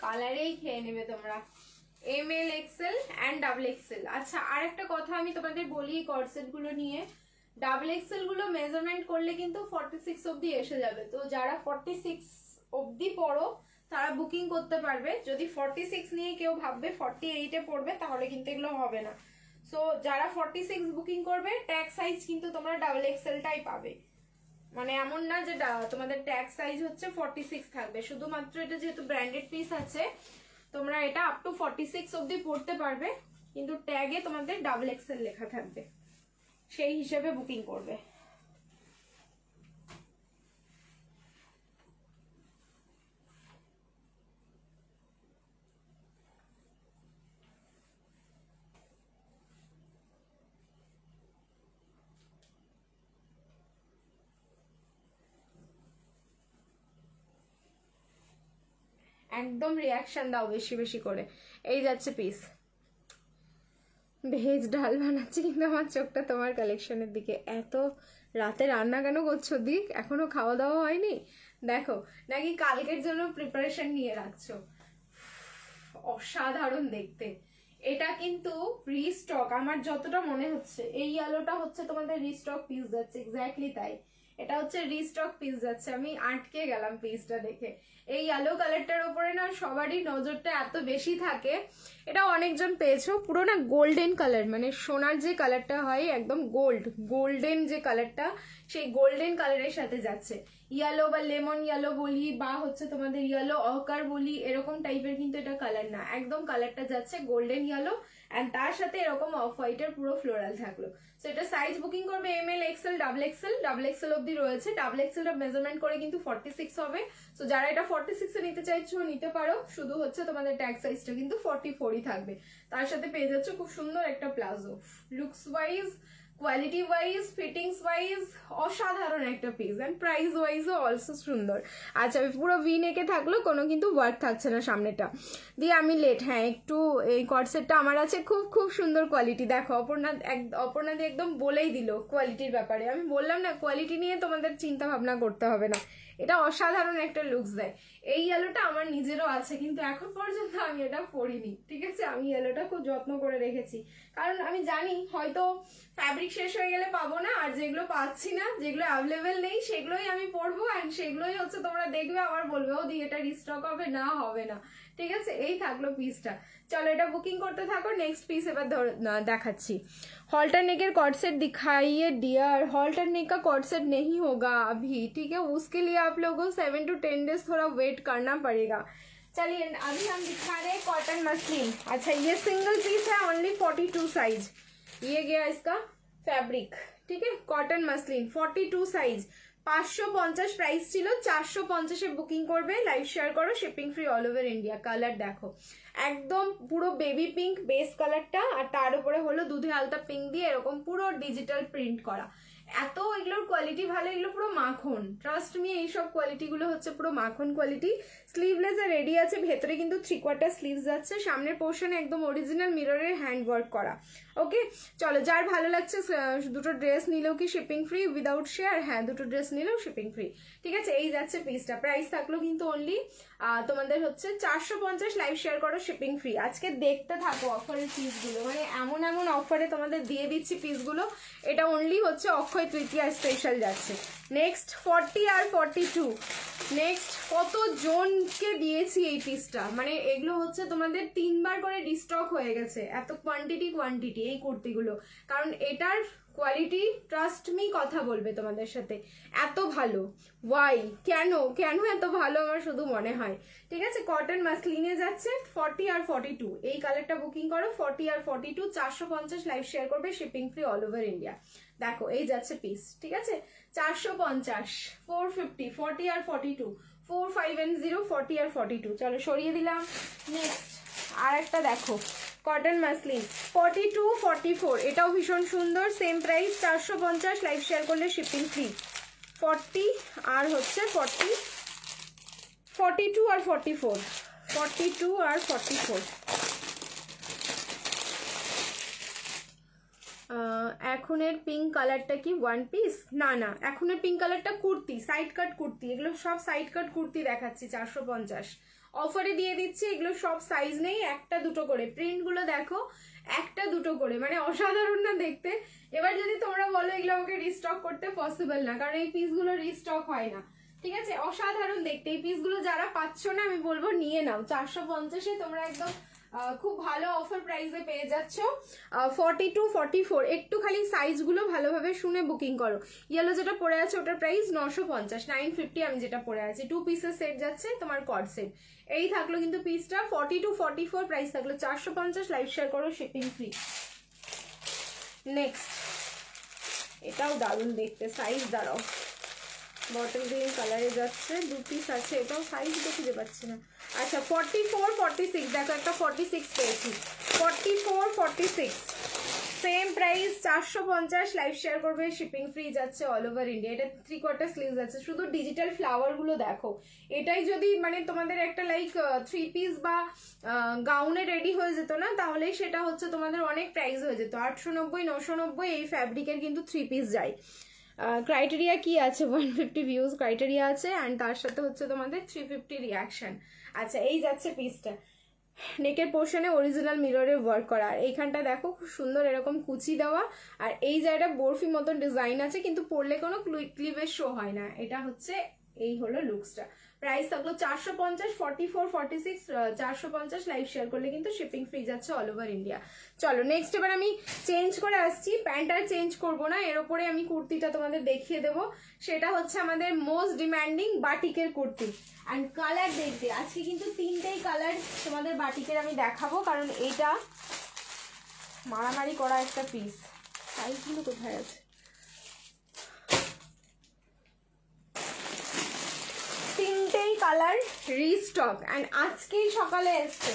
কালারেই খেয়ে নেবে তোমরা, ML, XL অ্যান্ড XXL। আচ্ছা আর একটা কথা আমি তোমাদের বলি কর্ডসেট গুলো নিয়ে, XXL গুলো মেজারমেন্ট করলে কিন্তু 46 অব্দি এসে যাবে। তো যারা 46 অবধি পড়ো তারা বুকিং করতে পারবে। যদি 46 নিয়ে কেউ ভাববে 48-এ পড়বে তাহলে কিন্তু এগুলো হবে না। সো যারা 46 বুকিং করবে ট্যাগ সাইজ কিন্তু তোমরা ডাবল এক্সেলটাই পাবে, মানে এমন না যে তোমাদের ট্যাগ সাইজ হচ্ছে 46 থাকবে, শুধুমাত্র এটা যেহেতু ব্র্যান্ডেড পিস আছে তোমরা এটা আপ টু 46 অবধি পড়তে পারবে, কিন্তু ট্যাগে তোমাদের ডাবল এক্সেল লেখা থাকবে, সেই হিসেবে বুকিং করবে। একদম রিয়াকশন দাও বেশি বেশি করে। এই যাচ্ছে পিস, ভেজ ডাল বানাচ্ছি কিন্তু আমার চোখটা তোমার কালেকশনের দিকে। এত রাতে রান্না কেন করছো দিক, এখনো খাওয়া দাওয়া হয়নি? দেখো নাকি কালকের জন্য প্রিপারেশন নিয়ে রাখছো? অসাধারণ দেখতে। এটা কিন্তু রিস্টক আমার যতটা মনে হচ্ছে, এই আলোটা হচ্ছে তোমাদের রিস্টক পিস যাচ্ছে, এক্স্যাক্টলি তাই, এটা হচ্ছে রিস্টক পিস যাচ্ছে। আমি আটকে গেলাম পিসটা দেখে। এই আলো কালারটার উপরে না সবারই নজরটা এত বেশি থাকে। এটা অনেকজন পেয়েছো, পুরো না গোল্ডেন কালার, মানে সোনার যে কালারটা হয় একদম গোল্ডেন যে কালারটা, সেই গোল্ডেন কালারের সাথে যাচ্ছে। ইয়েলো বা লেমন ইয়েলো বলি বা হচ্ছে তোমাদের ইয়েলো অকার বলি, এরকম টাইপের কিন্তু এটা কালার না, একদম কালারটা যাচ্ছে গোল্ডেন ইয়েলো, এন্ড তার সাথে এরকম অফ হোয়াইটের পুরো ফ্লোরাল থাকলো। সো এটা সাইজ বুকিং করবে ML XL ডাবল এক্সেল অব্দি রয়েছে। ডাবল এক্সেলটা মেজারমেন্ট করে কিন্তু 46 হবে। সো যারা এটা 46 এ নিতে চাইছো নিতে পারো, শুধু হচ্ছে তোমাদের ট্যাগ সাইজটা কিন্তু 44ই থাকবে। তার সাথে পেয়ে যাচ্ছ খুব সুন্দর একটা palazzo. Looks wise, quality wise, fittings wise অসাধারণ একটা পিস, এন্ড প্রাইস ওয়াইজও অলসো সুন্দর। আচ্ছা পুরো ভি নেকে থাকলো, কোনো কিন্তু ওয়ার্ক থাকছে না সামনেটা দিয়ে। আমি লেট, হ্যাঁ একটু এই কটসেটটা আমার আছে, খুব খুব সুন্দর কোয়ালিটি। দেখো অপর্ণা দিয়ে একদম বলেই দিল কোয়ালিটির ব্যাপারে। আমি বললাম না কোয়ালিটি নিয়ে তোমাদের চিন্তা ভাবনা করতে হবে না, এটা অসাধারণ একটা লুকস দেয়। এই ইয়েলোটা আমার নিজেরও আছে, কিন্তু এখন পর্যন্ত আমি এটা পরিনি, ঠিক আছে? আমি ইয়েলোটা খুব যত্ন করে রেখেছি, কারণ আমি জানি হয়তো ফ্যাব্রিক শেষ হয়ে গেলে পাবো না, আর যেগুলো পাচ্ছি না, যেগুলো অ্যাভেলেবেল নেই সেগুলোই আমি পরবো, অ্যান্ড সেগুলোই হচ্ছে তোমরা দেখবে আবার বলবে ও দি এটা রিস্টক হবে না, হবে না, ঠিক আছে? এই থাকলো পিসটা। চলো এটা বুকিং করতে থাকো, নেক্সট পিস এবার দেখাচ্ছি। हॉल्टर नेक कॉर्ड सेट दिखाइए डियर। हॉल्टर नेक का कॉर्ड सेट नहीं होगा अभी, ठीक है? उसके लिए आप लोगों को 7 to 10 डेज थोड़ा वेट करना पड़ेगा। चलिए अभी हम दिखा रहे हैं कॉटन मसलिन। अच्छा ये सिंगल पीस है, ओनली 42 साइज, ये गया इसका फैब्रिक, ठीक है? कॉटन मसलिन 42 साइज, 550 प्राइस ছিল, 450 বুকিং করবে। লাইভ শেয়ার করো, shipping free all over India. Colour দেখো একদম পুরো বেবি পিঙ্ক বেস কালারটা, আর তার উপরে হলো দুধে আলতা পিঙ্ক দিয়ে এরকম পুরো ডিজিটাল প্রিন্ট করা। এত এগুলোর কোয়ালিটি ভালো, এগুলো পুরো মাখন, ট্রাস্ট মি এইসব কোয়ালিটি গুলো হচ্ছে পুরো মাখন কোয়ালিটি। স্লিভলেস এ রেডি আছে, ভেতরে কিন্তু 3/4 স্লিভস যাচ্ছে, সামনের পোর্শনে একদম অরিজিনাল মিররের হ্যান্ড ওয়ার্ক করা। ওকে চলো, যার ভালো লাগছে দুটো ড্রেস নিলেও কি শিপিং ফ্রি উইদাউট শেয়ার? হ্যাঁ দুটো ড্রেস নিলেও শিপিং ফ্রি, ঠিক আছে? এই যাচ্ছে পিসটা, প্রাইস থাকলো কিন্তু অনলি তোমাদের হচ্ছে 450। লাইভ শেয়ার করো, শিপিং ফ্রি। আজকে দেখতে থাকো অফারের পিসগুলো, মানে এমন এমন অফারে তোমাদের দিয়ে দিচ্ছি পিসগুলো, এটা অনলি হচ্ছে অক্ষয় তৃতীয়া স্পেশাল যাচ্ছে। নেক্সট 40 আর 42, নেক্সট কত জনকে দিয়েছি এই পিসটা, মানে এগুলো হচ্ছে তোমাদের 3 বার করে রিস্টক হয়ে গেছে, এত কোয়ান্টিটি এই কুর্তিগুলো, কারণ এটার কোয়ালিটি ট্রাস্ট মি কথা বলবে তোমাদের সাথে, এত ভালো। ওয়াই কেন এত ভালো আমার শুধু মনে হয়, ঠিক আছে? কটন মাসলিনে যাচ্ছে 40 আর 42, এই কালারটা বুকিং করো। 40 আর 42 450, লাইভ শেয়ার করবে, shipping free all over India. দেখো এই যাচ্ছে পিস, ঠিক আছে? 450, 450, 40 আর 42, 4510, 40 আর 42। চলো সরিয়ে দিলাম। নেক্সট আর একটা দেখো কটন মাসলিন 42, 44, এটাও ভীষণ সুন্দর, সেম প্রাইস 450, লাইভ শেয়ার করলে শিপিং ফ্রি। 40 আর হচ্ছে 42 আর 44, 42 আর 44। এখনের পিঙ্ক কালারটা কি ওয়ান পিস? না এখনের পিঙ্ক কালারটা কুর্তি, সাইড কাট কুর্তি, এগুলো সব সাইড কাট কুর্তি দেখাচ্ছি 450 অফারে দিয়ে দিচ্ছি। এগুলো সব সাইজ নেই, একটা দুটো করে, প্রিন্ট গুলো দেখো একটা দুটো করে, মানে অসাধারণ না দেখতে? এবার যদি তোমরা বলো এগুলো আমাকে রিস্টক করতে, পসিবল না, কারণ এই পিসগুলো রিস্টক হয় না। ঠিক আছে, অসাধারণ দেখতে। এই পিসগুলো যারা পাচ্ছ না আমি বলবো নিয়ে নাও, 450-এ তোমরা একদম খুব ভালো অফার প্রাইসে পেয়ে যাচ্ছ। 42, 44 একটু খালি সাইজগুলো ভালোভাবে শুনে বুকিং করো। ইয়েলো যেটা পরে আছে ওটার প্রাইস 950, 950 আমি যেটা পরে আছি। 2 পিসের সেট যাচ্ছে তোমার কর্ড সেট। এই থাকলো কিন্তু পিসটা 42, 44 প্রাইস থাকলো 450, লাইভ শেয়ার করো, শিপিং ফ্রি। নেক্সট এটাও দারুণ দেখতে, সাইজ দাঁড়াও, বটল গ্রিন কালারে যাচ্ছে, 2 পিস আছে, এটাও সাইজ তো খুঁজে পাচ্ছি না। আচ্ছা 44, 46 দেখো, একটা 46 পেয়েছি, 44, 46 সেম প্রাইস 450, লাইভ শেয়ার করবে, শিপিং ফ্রি যাচ্ছে অল ওভার ইন্ডিয়া। এটা 3/4 স্লিভস আছে, শুধু ডিজিটাল ফ্লাওয়ার গুলো দেখো। এটাই যদি মানে তোমাদের একটা লাইক 3 পিস বা গাউনে রেডি হয়ে যেত না, তাহলে সেটা হচ্ছে তোমাদের অনেক প্রাইস হয়ে যেত। 890, 990 এই ফ্যাব্রিকের কিন্তু 3 পিস যায়। ক্রাইটেরিয়া কি আছে, 150 ভিউজ ক্রাইটেরিয়া আছে, অ্যান্ড তার সাথে হচ্ছে তোমাদের 350 রিয়াকশন। আচ্ছা এই যাচ্ছে পিসটা, নেকের পোর্শনে অরিজিনাল মিররে ওয়ার্ক করা, আর এইখানটা দেখো খুব সুন্দর এরকম কুচি দেওয়া, আর এই জায়গাটা বরফি মতন ডিজাইন আছে, কিন্তু পরলে কোনো ক্লিভেজ শো হয় না। এটা হচ্ছে এই হলো লুকসটা। প্রাইস থাকলো 450, 44, 46 450, লাইভ শেয়ার করলে কিন্তু শিপিং ফ্রি যাচ্ছে অল ওভার ইন্ডিয়া। চলো নেক্সট এবার আমি চেঞ্জ করে আসছি, প্যান্ট আর চেঞ্জ করবো না, এর ওপরে আমি কুর্তিটা তোমাদের দেখিয়ে দেবো। সেটা হচ্ছে আমাদের মোস্ট ডিমান্ডিং বাটিকের কুর্তি, অ্যান্ড কালার দেখবে আজকে কিন্তু 3টেই কালার তোমাদের বাটিকের আমি দেখাবো, কারণ এটা মারামারি করা একটা পিস। সাইজগুলো কোথায় আছে, কালার রিস্টক, অ্যান্ড আজকেই সকালে এসছে,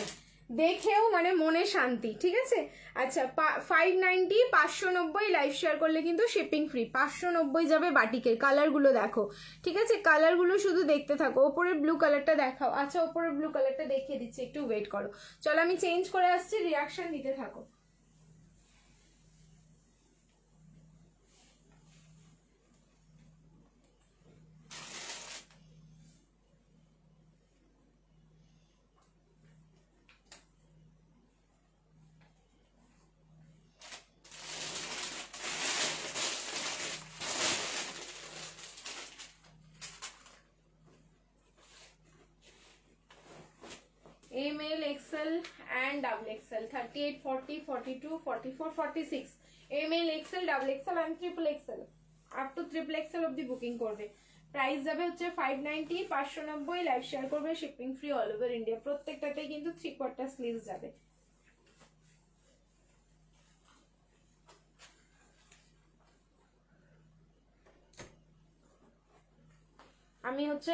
দেখেও মানে মনে শান্তি। ঠিক আছে, আচ্ছা 590, 590, লাইভ শেয়ার করলে কিন্তু শিপিং ফ্রি, 590 যাবে বাটিকের। কালারগুলো দেখো, ঠিক আছে, কালারগুলো শুধু দেখতে থাকো। ওপরের ব্লু কালারটা দেখাও। আচ্ছা ওপরের ব্লু কালারটা দেখিয়ে দিচ্ছি, একটু ওয়েট করো। চলো আমি চেঞ্জ করে আসছি, রিয়াকশন দিতে থাকো। ML, XL and XXL, 38, 40, 42, 44, 46, ML, XL, XXL and XXL, up to XXL অবধি বুকিং করবে। প্রাইস যাবে হচ্ছে 590, 590, লাইভ শেয়ার করবে, shipping free all over India. প্রত্যেকটাতেই কিন্তু 3/4 স্লিভস যাবে। আমি হচ্ছে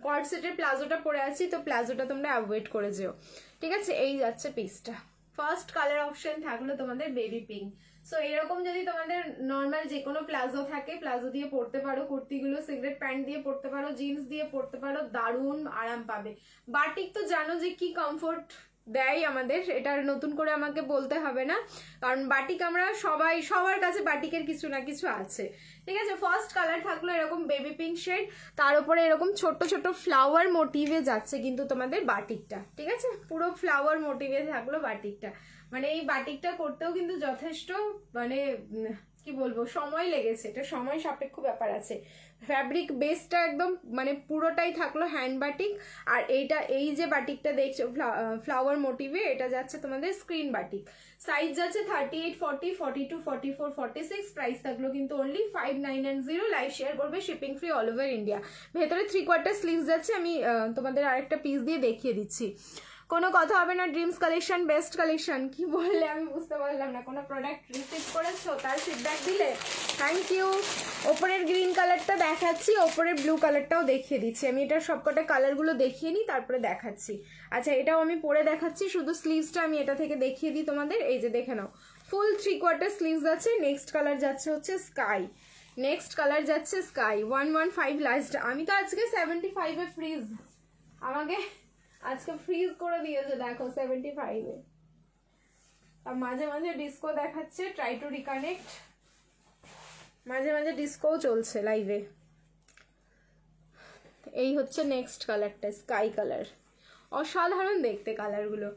কর্ড সেটের প্লাজোটা পরে আছি, তো প্লাজোটা তোমরা অ্যাভয়েড করে যেও। ঠিক আছে, এই যাচ্ছে পিসটা। ফার্স্ট কালার অপশন থাকলো তোমাদের বেবি পিঙ্ক। সো এরকম যদি তোমাদের নর্মাল যে কোনো প্লাজো থাকে, প্লাজো দিয়ে পরতে পারো, কুর্তিগুলো সিগারেট প্যান্ট দিয়ে পরতে পারো, জিন্স দিয়ে পরতে পারো, দারুণ আরাম পাবে। বাটিক তো জানো যে কি কমফোর্ট দেয় আমাদের, এটা নতুন করে আমাকে বলতে হবে না, কারণ বাটিক আমরা সবার কাছে বাটিকের কিছু না কিছু আছে। ঠিক আছে, ফার্স্ট কালার থাকলো এরকম বেবি পিঙ্ক শেড, তার উপরে এরকম ছোট ছোট ফ্লাওয়ার মোটিভে যাচ্ছে কিন্তু তোমাদের বাটিকটা। ঠিক আছে, পুরো ফ্লাওয়ার মোটিভে থাকলো বাটিকটা। মানে এই বাটিকটা করতেও কিন্তু যথেষ্ট মানে কি বলবো সময় লেগেছে, এটা সময় সাপেক্ষ ব্যাপার আছে। ফ্যাব্রিক বেসটা একদম মানে পুরোটাই থাকলো হ্যান্ড বাটিক, আর এইটা এই যে বাটিকটা দেখছো ফ্লাওয়ার মোটিভে, এটা যাচ্ছে তোমাদের স্ক্রিন বাটিক। সাইজ যাচ্ছে 38, 40, 42, 44, 46, প্রাইস থাকলো কিন্তু অনলি 590, লাইভ শেয়ার করবে, shipping free all over India. ভেতরে 3/4 স্লিভস যাচ্ছে, আমি তোমাদের আরেকটা পিস দিয়ে দেখিয়ে দিচ্ছি। কোনো কথা হবে না, ড্রিমস কালেকশন বেস্ট কালেকশন, কি বললে আমি বুঝতে পারলাম না। কোনো প্রোডাক্ট রিসিভ করেছো, তার ফিডব্যাক দিলে থ্যাংক ইউ। ওপরের গ্রিন কালারটা দেখাচ্ছি, ওপরের ব্লু কালারটাও দেখিয়ে দিচ্ছি। আমি এটার সবকটা কালারগুলো দেখিয়ে নিই, তারপরে দেখাচ্ছি। আচ্ছা এটাও আমি পরে দেখাচ্ছি, শুধু স্লিভসটা আমি এটা থেকে দেখিয়ে দিই তোমাদের। এই যে দেখে নাও, ফুল 3/4 স্লিভস আছে। নেক্সট কালার যাচ্ছে হচ্ছে স্কাই, নেক্সট কালার যাচ্ছে স্কাই 115 লাস্ট। আমি তো আজকে 75-এ ফ্রিজ, আমাকে আজকে ফ্রিজ করে দিয়েছে দেখো 75-এ। আর মাঝে মাঝে ডিস্কো দেখাচ্ছে, ট্রাই টু রিকানেক্ট, মাঝে মাঝে ডিস্কোও চলছে লাইভে। এই হচ্ছে নেক্সট কালারটা, স্কাই কালার, অসাধারণ দেখতে কালারগুলো।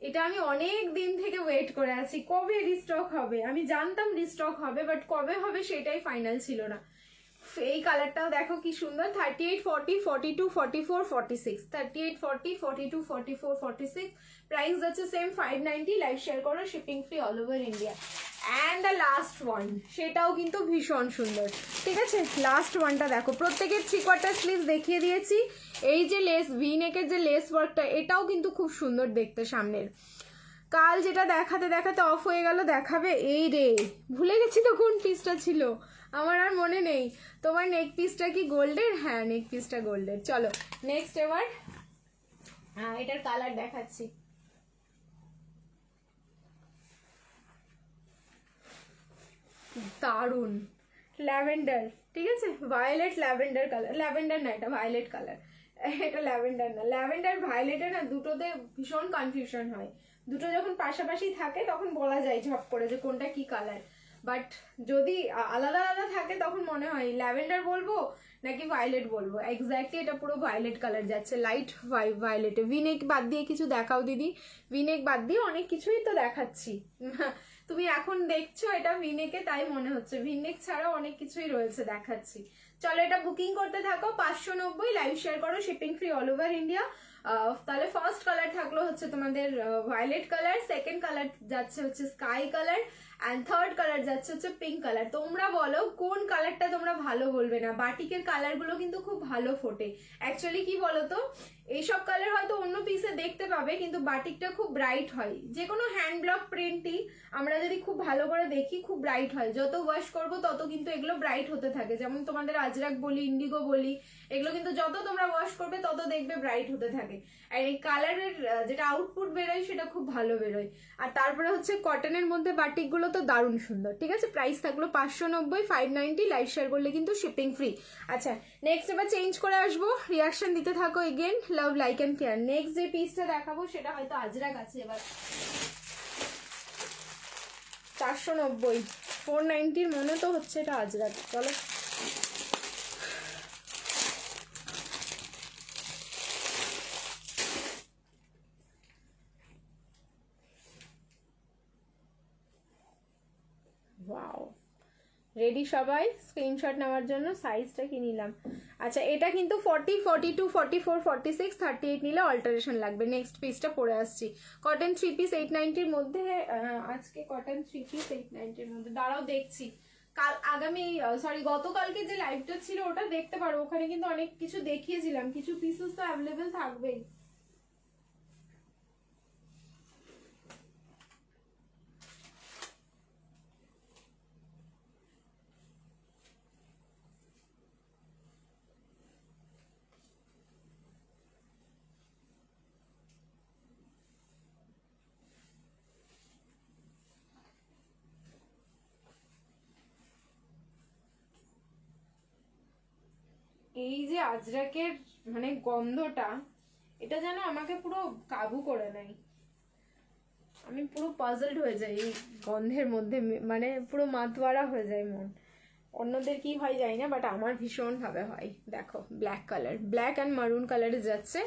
এটা আমি অনেক দিন থেকে ওয়েট করে আছি, কবে রিস্টক হবে। আমি জানতাম রিস্টক হবে, বাট কবে হবে সেটাই ফাইনাল ছিল না। এই কালারটাও দেখো কি সুন্দর, 38, 40, 42, 44, 46, 38, 40, 42, 44, 46, প্রাইস যাচ্ছে সেম 590, লাইভ শেয়ার করো, shipping free all over India. And the last one, সেটাও কিন্তু ভীষণ সুন্দর, ঠিক আছে। লাস্ট ওয়ানটা দেখো, প্রত্যেকের 3/4 স্লিভ দেখিয়ে দিয়েছি। এই যে লেস ভি নেকের যে লেস ওয়ার্কটা, এটাও কিন্তু খুব সুন্দর দেখতে সামনের। কাল যেটা দেখাতে দেখাতে অফ হয়ে গেল, দেখাবে এই রে, ভুলে গেছি তো কোন পিসটা ছিল, আমার আর মনে নেই। তোমার নেক পিসটা কি গোল্ডের? হ্যাঁ, নেক পিসটা গোল্ডের। চলো নেক্সট এবার এটার কালার দেখাচ্ছি। দারুন ল্যাভেন্ডার, ঠিক আছে, ভায়োলেট ল্যাভেন্ডার কালার, ল্যাভেন্ডার না এটা ভায়োলেট কালার, এটা ল্যাভেন্ডার না, ল্যাভেন্ডার ভায়োলেটে না দুটোতে ভীষণ কনফিউশন হয়, দুটো যখন পাশাপাশি থাকে তখন বলা যায় ঝপ করে যে কোনটা কি কালার, বাট যদি আলাদা আলাদা থাকে তখন মনে হয় ল্যাভেন্ডার বলবো নাকি ভায়োলেট বলবো। এক্স্যাক্টলি এটা পুরো ভায়োলেট কালার যাচ্ছে, লাইট ভায়োলেটে। ভিনেক বাদ দিয়ে কিছু দেখাও দিদি, ভিনেক বাদ দিয়ে অনেক কিছুই তো দেখাচ্ছি। তুমি এখন দেখছো এটা ভিনেকে, তাই মনে হচ্ছে, ভিনেক ছাড়াও অনেক কিছুই রয়েছে দেখাচ্ছি। চলো এটা বুকিং করতে থাকো, 590, লাইভ শেয়ার করো, shipping free all over India. তাহলে ফার্স্ট কালার থাকলো হচ্ছে তোমাদের ভায়োলেট কালার, সেকেন্ড কালার যাচ্ছে হচ্ছে sky colour, and third colour যাচ্ছে হচ্ছে পিঙ্ক কালার। তোমরা বলো কোন কালারটা তোমরা ভালো বলবে না? বাটিকের কালারগুলো কিন্তু খুব ভালো ফোটে। অ্যাকচুয়ালি কি বলতো, এইসব কালার হয়তো অন্য পিসে দেখতে পাবে, কিন্তু বাটিকটা খুব ব্রাইট হয়। যে কোনো হ্যান্ড ব্লক প্রিন্টই আমরা যদি খুব ভালো করে দেখি খুব ব্রাইট হয়, যত ওয়াশ করব তত কিন্তু এগুলো ব্রাইট হতে থাকে। যেমন তোমাদের আজরাক বলি, ইন্ডিগো বলি, এগুলো কিন্তু যত তোমরা ওয়াশ করবে তত দেখবে ব্রাইট হতে থাকে। আর এই কালারের যেটা আউটপুট বেরোয় সেটা খুব ভালো বেরোয়। আর তারপরে হচ্ছে কটনের মধ্যে বাটিকগুলো তো দারুণ সুন্দর, ঠিক আছে। প্রাইস থাকলো 590, 590, লাইভ শেয়ার করলে কিন্তু শিপিং ফ্রি। আচ্ছা নেক্সট এবার চেঞ্জ করে আসবো, রিয়াকশন দিতে থাকো again, love like and care. Next যে পিসটা দেখাবো সেটা হয়তো আজরাক আছে এবার, 490, 490 মনে তো হচ্ছে এটা আজরাক। চলো ওয়াও, রেডি সবাই স্ক্রিনশট নেওয়ার জন্য? সাইজটা কি নিলাম? আচ্ছা এটা কিন্তু 40, 42, 44, 46, 38 নিলে অল্টারেশন লাগবে। নেক্সট পিসটা পরে আসছি, কটন 3 পিস 890-র মধ্যে। আজকে কটন 3 পিস 890-র মধ্যে, দাঁড়াও দেখছি। কাল আগামী সরি গতকালকে যে লাইভটা ছিল ওটা দেখতে পারো, ওখানে কিন্তু অনেক কিছু দেখিয়েছিলাম, কিছু পিসেস তো অ্যাভেলেবেল থাকবেই। এই যে আজরাকের মানে গন্ধটা, এটা যেন আমাকে পুরো কাবু করে নেয়, আমি পুরো পাজলড হয়ে যাই এই গন্ধের মধ্যে, মানে পুরো মাতোয়ারা হয়ে যায় মন। অন্যদের কি হয় জানি না, বাট আমার ভীষণ ভাবে হয়। দেখো ব্ল্যাক কালার, ব্ল্যাক অ্যান্ড মারুন কালারে যাচ্ছে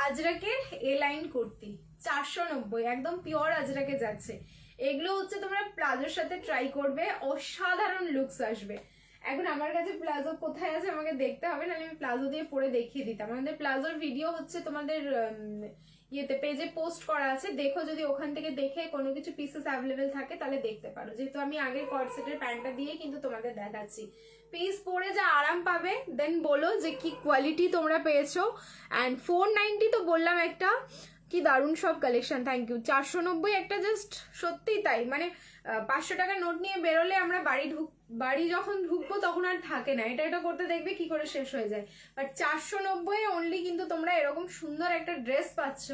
আজরাকের এ লাইন কুর্তি, 490, একদম পিওর আজরাকে যাচ্ছে। এগুলো হচ্ছে তোমরা প্লাজোর সাথে ট্রাই করবে, অসাধারণ লুকস আসবে। এখন আমার কাছে প্লাজো কোথায় আছে আমাকে দেখতে হবে, নাহলে আমি প্লাজো দিয়ে পরে দেখিয়ে দিতাম। আমাদের প্লাজোর ভিডিও হচ্ছে তোমাদের ইয়েতে পেজে পোস্ট করা আছে, দেখো, যদি ওখান থেকে দেখে কোনো কিছু পিসেস অ্যাভেলেবেল থাকে তাহলে দেখতে পারো। যেহেতু আমি আগে কর্ডসেটের প্যান্টটা দিয়ে কিন্তু তোমাদের দেখাচ্ছি, পিস পরে যা আরাম পাবে দেন বলো যে কি কোয়ালিটি তোমরা পেয়েছো। অ্যান্ড 490 তো বললাম একটা, কি দারুণ সব কালেকশন, থ্যাংক ইউ। 490 একটা জাস্ট সত্যি তাই, মানে 500 টাকা নোট নিয়ে বেরোলে আমরা বাড়ি যখন ঢুকবো তখন আর থাকে না, এটা করতে দেখবে কি করে শেষ হয়ে যায়। বাট 490 অনলি কিন্তু তোমরা এরকম সুন্দর একটা ড্রেস পাচ্ছ,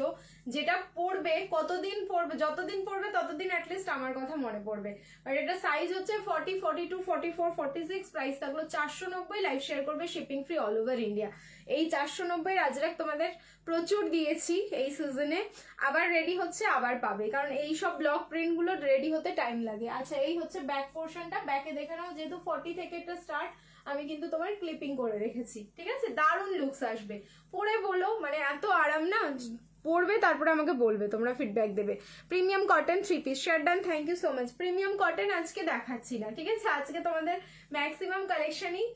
যেটা পরবে কতদিন পরবে, যতদিন পরবে ততদিন অ্যাটলিস্ট আমার কথা মনে পড়বে। বাট এটা সাইজ হচ্ছে 40, 42, 44, 46, প্রাইস থাকলো 490, লাইভ শেয়ার করবে, shipping free all over India. এই 490 আজরাক তোমাদের প্রচুর দিয়েছি এই সিজনে, আবার রেডি হচ্ছে, আবার পাবে, কারণ এই সব ব্লক প্রিন্ট গুলো রেডি হতে টাইম লাগে। আচ্ছা এই হচ্ছে ব্যাক পোর্শনটা, ব্যাকে দেখে নাও, যেহেতু 40 থেকে এটা স্টার্ট, আমি কিন্তু তোমার ক্লিপিং করে রেখেছি, ঠিক আছে। দারুণ লুকস আসবে, পরে বলো, মানে এত আরাম না, পরবে তারপরে আমাকে বলবে, তোমরা ফিডব্যাক দেবে। Premium cotton 3 piece share done, thank you so much. Premium cotton আজকে দেখাচ্ছি না, ঠিক আছে? আজকে তোমাদের ম্যাক্সিমাম কালেকশনই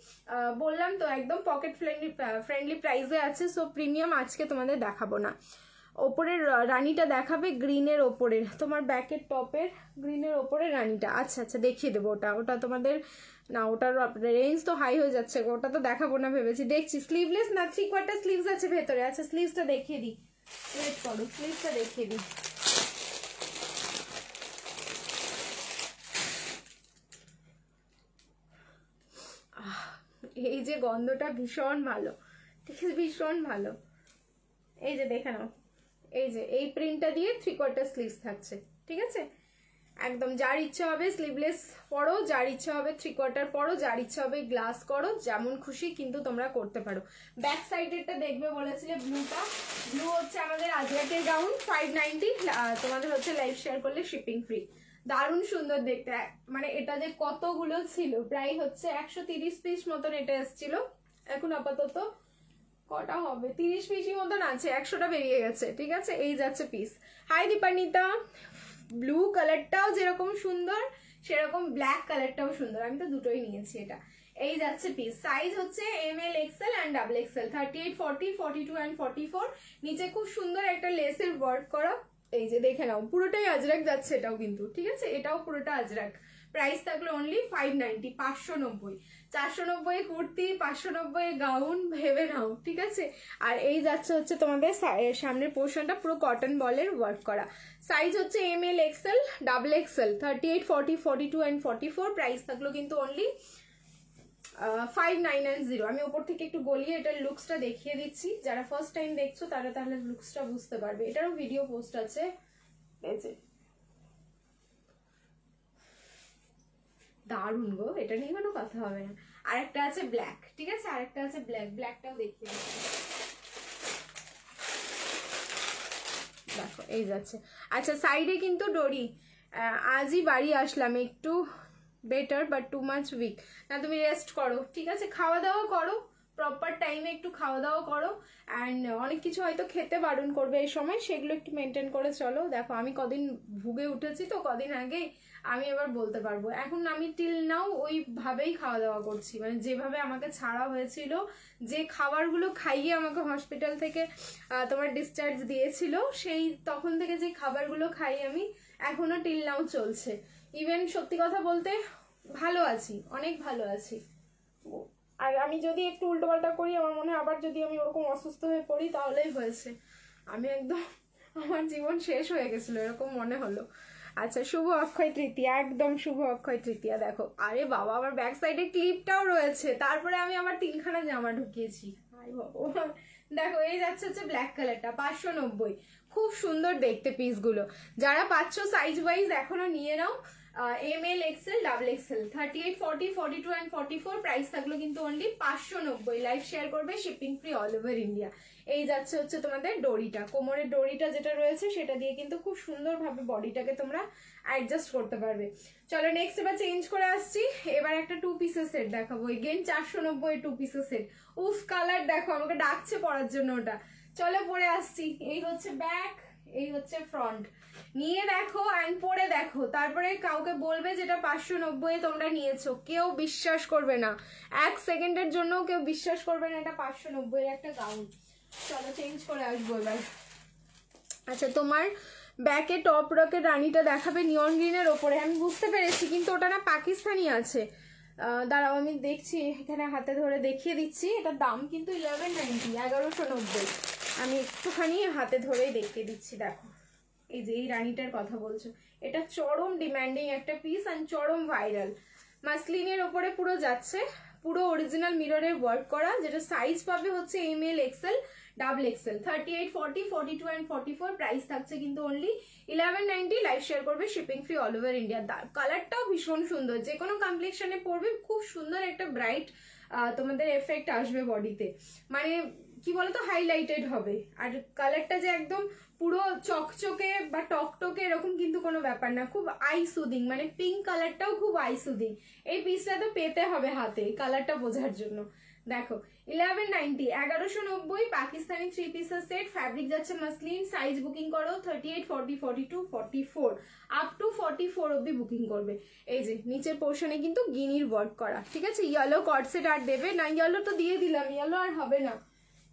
বললাম তো একদম পকেট ফ্রেন্ডলি প্রাইসে আছে, সো প্রিমিয়াম আজকে তোমাদের দেখাবো না। ওপরের রানিটা দেখাবে গ্রিনের ওপরের, তোমার ব্যাকের টপের গ্রিনের ওপরের রানিটা। আচ্ছা আচ্ছা দেখিয়ে দেবো ওটা, ওটা তোমাদের না, ওটার রেঞ্জ তো হাই হয়ে যাচ্ছে, ওটা তো দেখাবো না ভেবেছি। দেখছি স্লিভলেস না 3/4 স্লিভস আছে ভেতরে। আচ্ছা স্লিভসটা দেখিয়ে দিই, ওয়েট করো, স্লিভসটা দেখিয়ে দিই। এই যে গন্ধটা ভীষণ ভালো, ঠিক আছে, ভীষণ ভালো। এই যে দেখে নাও, এই যে এই প্রিন্টটা দিয়ে 3/4 স্লিভস থাকছে, ঠিক আছে? একদম যার ইচ্ছা হবে স্লিভলেস পরো, যার ইচ্ছা হবে 3/4 পরো, যার ইচ্ছা হবে গ্লাস করো, যেমন খুশি কিন্তু তোমরা করতে পারো। ব্যাক সাইডেরটা দেখবে বলেছিলে ব্লুটা, ব্লু হচ্ছে আমাদের আজরাকের গাউন 590, তোমাদের হচ্ছে লাইভ শেয়ার করলে শিপিং ফ্রি। দারুণ সুন্দর দেখতে, মানে এটা যে কতগুলো ছিল, প্রায় হচ্ছে 130 পিস মতন এটা এসেছিল। এখন আপাতত কটা হবে, 30 পিসই মতন আছে, 100টা বেরিয়ে গেছে, ঠিক আছে? এই যাচ্ছে পিস। হাই দীপান্বিতা, ব্লু কালারটাও যেরকম সুন্দর সেরকম ব্ল্যাক কালারটাও সুন্দর, আমি তো দুটোই নিয়েছি। এটা এই যাচ্ছে পিস, সাইজ হচ্ছে ML XL and XXL, 38 40 42 and 44। নিচে খুব সুন্দর একটা লেসের ওয়ার্ক করা, এই যে দেখে নাও পুরোটাই আজরাক যাচ্ছে এটাও কিন্তু, ঠিক আছে? এটাও পুরোটা আজরাক। প্রাইস থাকলো অনলি 590, 590। 490 কুর্তি, 590 গাউন, ভেবে নাও, ঠিক আছে? আর এই যাচ্ছে হচ্ছে তোমাদের সামনের পোর্শনটা পুরো কটন বলের ওয়ার্ক করা। সাইজ হচ্ছে ML XL XXL, 38 40 42 and 44। Price থাকলো কিন্তু অনলি 5990। আমি ওপর থেকে একটু গলিয়ে এটার লুকসটা দেখিয়ে দিচ্ছি, যারা ফার্স্ট টাইম দেখছো তারা তাহলে লুকসটা বুঝতে পারবে। এটারও ভিডিও পোস্ট আছে, এই যে দারুণ গো, এটা নিয়ে কোনো কথা হবে না। আরেকটা আছে ব্ল্যাক, ঠিক আছে? আরেকটা আছে ব্ল্যাক, ব্ল্যাকটাও দেখিয়ে দিচ্ছি, দেখো এই যাচ্ছে। আচ্ছা সাইডে কিন্তু ডোরি, আজই বাড়ি আসলাম, একটু better but too much weak. না তুমি রেস্ট করো, ঠিক আছে? খাওয়া দাওয়া করো, প্রপার টাইমে একটু খাওয়া দাওয়া করো, অ্যান্ড অনেক কিছু হয়তো খেতে বারণ করবে এই সময়, সেগুলো একটু মেনটেন করে চলো। দেখো আমি কদিন ভুগে উঠেছি তো কদিন আগেই, আমি এবার বলতে পারবো। এখন আমি টিল নাও ওইভাবেই খাওয়া দাওয়া করছি, মানে যেভাবে আমাকে ছাড়া হয়েছিল, যে খাবারগুলো খাইয়ে আমাকে হসপিটাল থেকে তোমার ডিসচার্জ দিয়েছিল, সেই তখন থেকে যে খাবারগুলো খাই আমি, এখনো টিল নাও চলছে। ইভেন সত্যি কথা বলতে ভালো আছি, অনেক ভালো আছি। আর আমি যদি একটু উল্টোপাল্টা করি, আমার মনে হয় আবার যদি আমি ওরকম অসুস্থ হয়ে পড়ি তাহলেই হয়েছে, আমি একদম আমার জীবন শেষ হয়ে গেছিল এরকম মনে হলো। আচ্ছা শুভ অক্ষয় তৃতীয়া, একদম শুভ অক্ষয় তৃতীয়া। দেখো আরে বাবা, আমার ব্যাক সাইডে ক্লিপটাও রয়েছে, তারপরে আমি আবার 3খানা জামা ঢুকিয়েছি। দেখো এই যাচ্ছে হচ্ছে ব্ল্যাক কালারটা, 590। খুব সুন্দর দেখতে পিসগুলো, যারা পাচ্ছ সাইজ ওয়াইজ এখনো নিয়ে নাও। ML XL XXL, 38 40 42 and 44। Price থাকলো কিন্তু অনলি 590। লাইভ শেয়ার করবে, shipping free all over India. এই যাচ্ছে হচ্ছে তোমাদের ডোরিটা, কোমরের ডোরিটা যেটা রয়েছে সেটা দিয়ে কিন্তু খুব সুন্দরভাবে বডিটাকে তোমরা অ্যাডজাস্ট করতে পারবে। চলো নেক্সট এবার চেঞ্জ করে আসছি, এবার একটা 2 পিসের সেট দেখাবো। এগেন 490 2 পিসের সেট। উফ কালার দেখো, আমাকে ডাকছে পরার জন্য ওটা। চলো পরে আসছি। এই হচ্ছে ব্যাক, এই হচ্ছে ফ্রন্ট। নিয়ে দেখো অ্যান্ড পরে দেখো, তারপরে কাউকে বলবে যেটা 590 তোমরা নিয়েছো, কেউ বিশ্বাস করবে না, 1 সেকেন্ডের জন্য কেউ বিশ্বাস করবে না এটা 590 একটা গাউন। চলো চেঞ্জ করে আসবো এবার। আচ্ছা তোমার ব্যাকে টপ রকের রানিটা দেখাবে নিয়ন গ্রিনের ওপরে, আমি বুঝতে পেরেছি, কিন্তু ওটা না পাকিস্তানি আছে। দাঁড়াও আমি দেখছি, এখানে হাতে ধরে দেখিয়ে দিচ্ছি। এটার দাম কিন্তু 1190, 1190। আমি একটুখানি হাতে ধরেই দেখিয়ে দিচ্ছি। দেখো এই যে এই রানিটার কথা বলছো, এটা চরম ডিম্যান্ডিং একটা পিস অ্যান্ড চরম ভাইরাল। মাসলিনের ওপরে পুরো যাচ্ছে, পুরো অরিজিনাল মিররের ওয়ার্ক করা, যেটা সাইজ পাবে হচ্ছে ML XL XXL, 38 40 42 and 44। Price থাকছে কিন্তু অনলি 1190। লাইভ শেয়ার করবে, shipping free all over India. কালারটাও ভীষণ সুন্দর, যে কোনো কমপ্লেকশনে পরবে খুব সুন্দর একটা ব্রাইট তোমাদের এফেক্ট আসবে বডিতে, মানে কি বলতো হাইলাইটেড হবে। আর কালারটা যে একদম পুরো চকচকে বা টকটকে এরকম কিন্তু কোনো ব্যাপার না, খুব আই সুদিং, মানে পিঙ্ক কালারটাও খুব আই সুদিং। এই পিসটা তো পেতে হবে হাতে কালারটা বোঝার জন্য। দেখো 1190 1190 পাকিস্তানি 3 পিসের সেট, ফ্যাব্রিক যাচ্ছে মাসলিন, সাইজ বুকিং করো 38 40 42 44 আপ টু 44 অবধি বুকিং করবে। এই যে নিচের পোর্শনে কিন্তু গিনির ওয়ার্ক করা, ঠিক আছে। ইয়েলো কর্ড সেট আর দেবে না, ইয়েলো তো দিয়ে দিলাম, ইয়েলো আর হবে না,